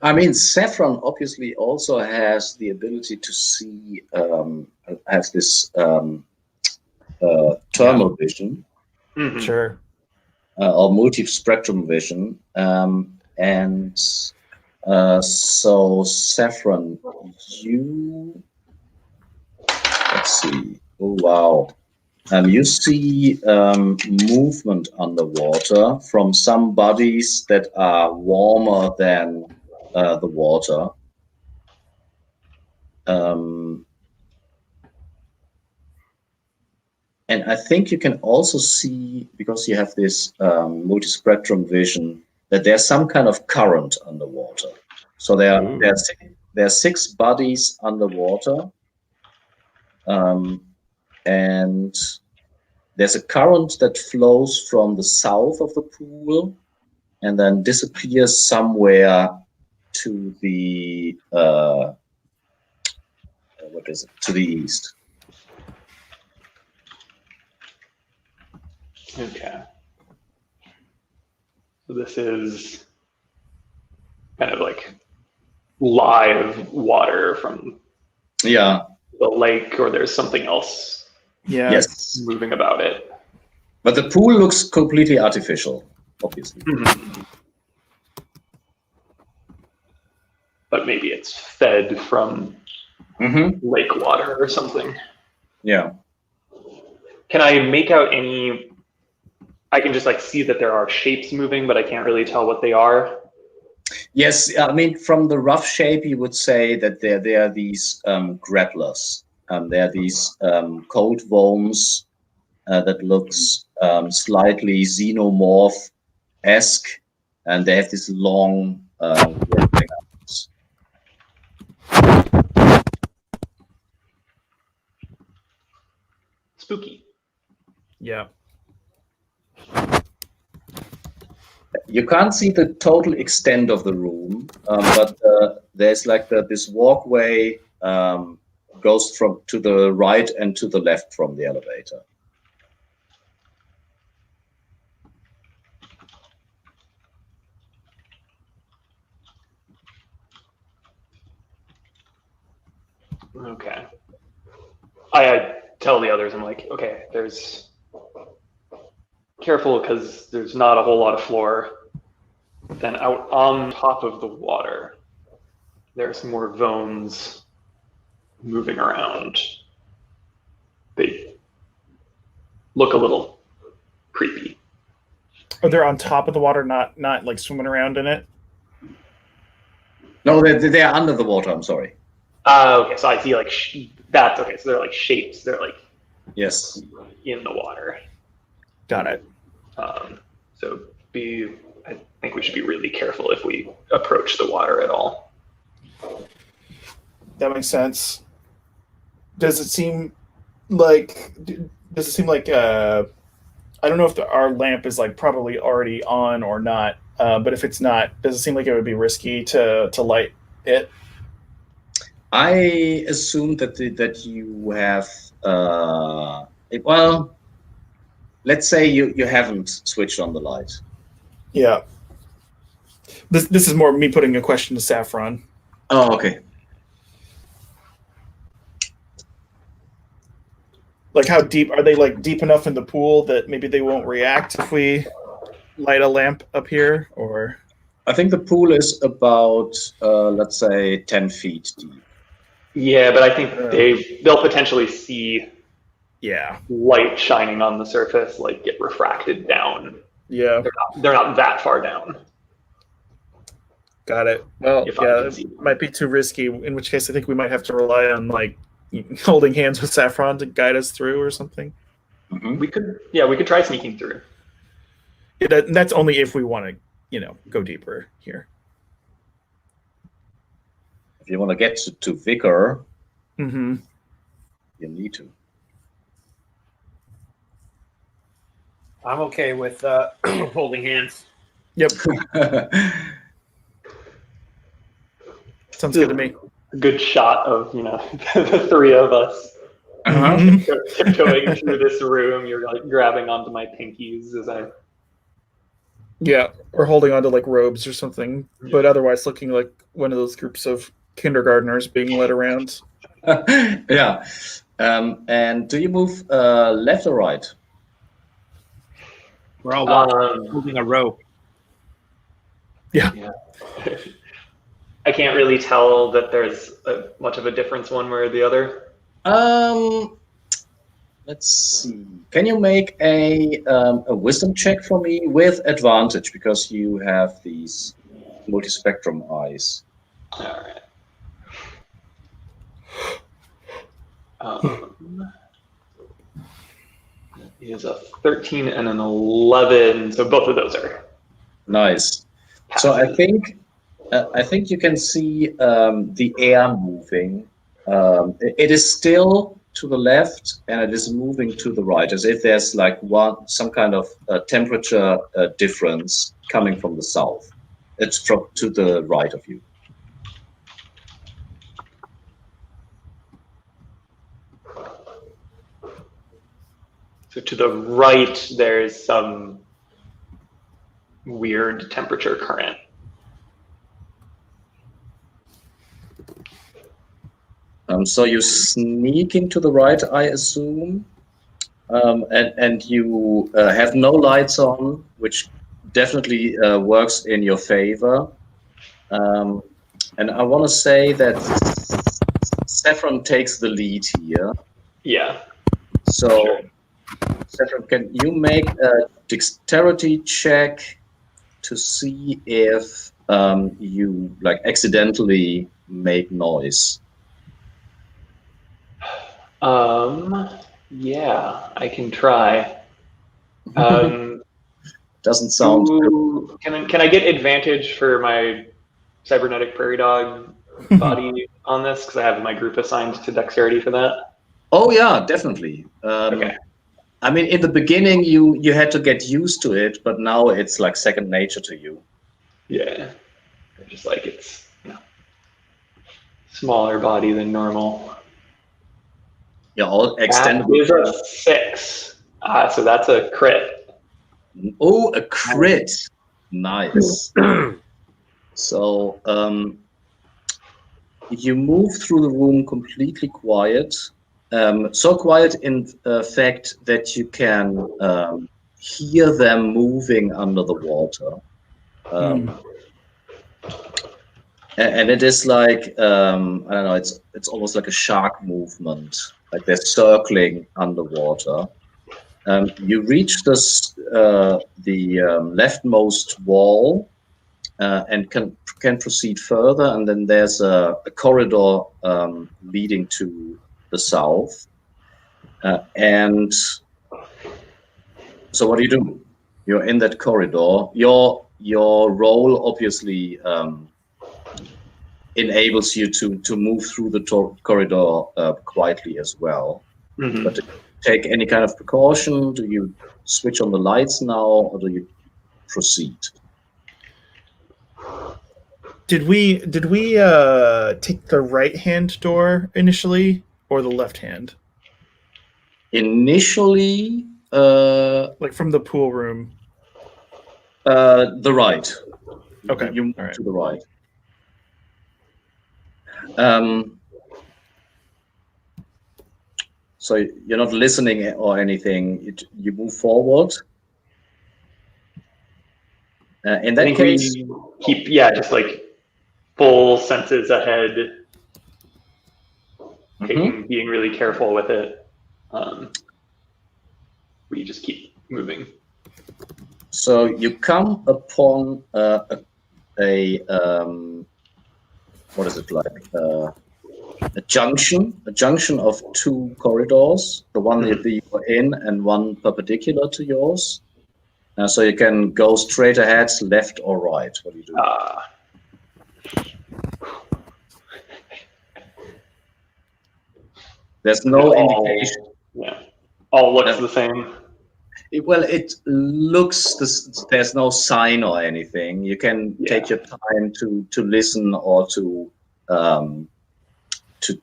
I mean, Saffron obviously also has the ability to see, has this thermal vision. Mm-hmm. Sure. Or multi-spectrum vision. And so Saffron, let's see. Oh, wow. You see movement underwater from some bodies that are warmer than the water. And I think you can also see, because you have this multi-spectrum vision, that there's some kind of current underwater. So there are 6 bodies underwater, and there's a current that flows from the south of the pool and then disappears somewhere to the to the east. Okay. So this is kind of like live water from the lake, or there's something else moving about it. But the pool looks completely artificial, obviously. Mm-hmm. But maybe it's fed from lake water or something. Yeah. Can I make out any... I can just like see that there are shapes moving, but I can't really tell what they are. Yes, I mean, from the rough shape, you would say that there are these grapplers. There are these cold worms that looks slightly xenomorph-esque, and they have this long grappling arms. Spooky. Yeah. You can't see the total extent of the room, but there's like this walkway goes from to the right and to the left from the elevator. Okay. I tell the others, I'm like, okay, there's... Careful, because there's not a whole lot of floor. Then out on top of the water, there's more vones moving around. They look a little creepy. Oh, they're on top of the water, not like swimming around in it? No, they're under the water, I'm sorry. Okay, so I see like that's okay. So they're like shapes. They're like in the water. Got it. So I think we should be really careful if we approach the water at all. That makes sense. Does it seem like I don't know if our lamp is like probably already on or not, but if it's not, does it seem like it would be risky to light it? I assume that you have well, let's say you haven't switched on the light. Yeah. This is more me putting a question to Saffron. Oh, okay. Like, how deep are they? Like, deep enough in the pool that maybe they won't react if we light a lamp up here, or? I think the pool is about let's say 10 feet deep. Yeah, but I think they'll potentially see Yeah. light shining on the surface, like get refracted down. Yeah. They're not that far down. Got it. Well, If I yeah, can see it might be too risky. In which case, I think we might have to rely on like holding hands with Saffron to guide us through or something. Mm-hmm. We could try sneaking through. Yeah, that's only if we want to, go deeper here. If you want to get to Vicar, Mm-hmm. you need to. I'm okay with holding hands. Yep. Sounds good to me. A good shot of the three of us Mhm. tiptoeing through this room. You're like grabbing onto my pinkies as I. Yeah, or holding onto like robes or something, but otherwise looking like one of those groups of kindergartners being led around. Yeah. And do you move left or right? We're all holding a rope. Yeah. I can't really tell that there's much of a difference one way or the other. Let's see. Can you make a wisdom check for me with advantage because you have these multispectrum eyes? All right. Is a 13 and an 11, so both of those are Nice. So I think you can see the air moving. It is still to the left and it is moving to the right, as if there's like some kind of temperature difference coming from the south. It's to the right of you. So to the right, there's some weird temperature current. So you're sneaking to the right, I assume, and you have no lights on, which definitely works in your favor. And I want to say that Saffron takes the lead here. Yeah. So, Sure. Saffron, can you make a dexterity check to see if you like accidentally make noise? Yeah, I can try. Doesn't sound. Can I get advantage for my cybernetic prairie dog body on this? Because I have my group assigned to dexterity for that. Oh yeah, definitely. Okay. I mean, in the beginning, you had to get used to it, but now it's like second nature to you. Yeah. Just like it's smaller body than normal. Yeah, all extended. That is a 6. So that's a crit. Oh, a crit. Nice. So you move through the room completely quiet. So quiet, in fact, that you can hear them moving under the water. And it is like, I don't know, it's almost like a shark movement, like they're circling underwater. You reach the leftmost wall and can proceed further, and then there's a corridor leading to the south. And so what do? You're in that corridor. Your role obviously enables you to move through the corridor quietly as well. Mm-hmm. But do you take any kind of precaution? Do you switch on the lights now, or do you proceed? Did we take the right-hand door initially or the left hand? Initially, Like from the pool room. the right. Okay. You move All right. to the right. So you're not listening or anything. You move forward. In I that think case, we keep, just like full senses ahead, being really careful with it. We just keep moving. so you come upon what is it like? A junction of two corridors, the one that you were in and one perpendicular to yours. So you can go straight ahead, left or right. What do you do? There's no indication. Yeah, all looks the same. Well, it looks. There's no sign or anything. You can take your time to listen or to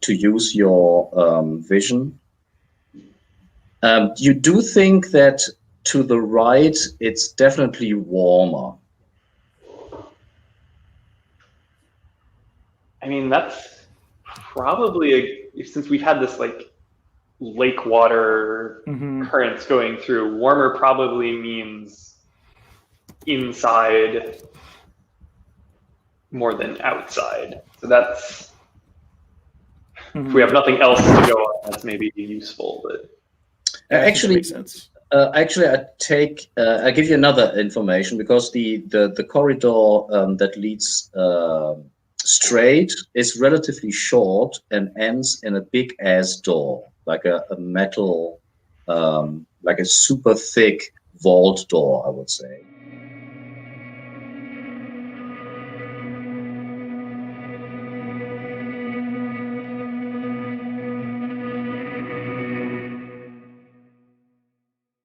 use your vision. You do think that to the right, it's definitely warmer. I mean, that's probably since we've had this like lake water currents going through, warmer probably means inside more than outside. So that's, if we have nothing else to go on, that's maybe useful. But Actually, makes sense. I give you another information because the corridor that leads straight is relatively short and ends in a big ass door, like a metal, like a super thick vault door, I would say.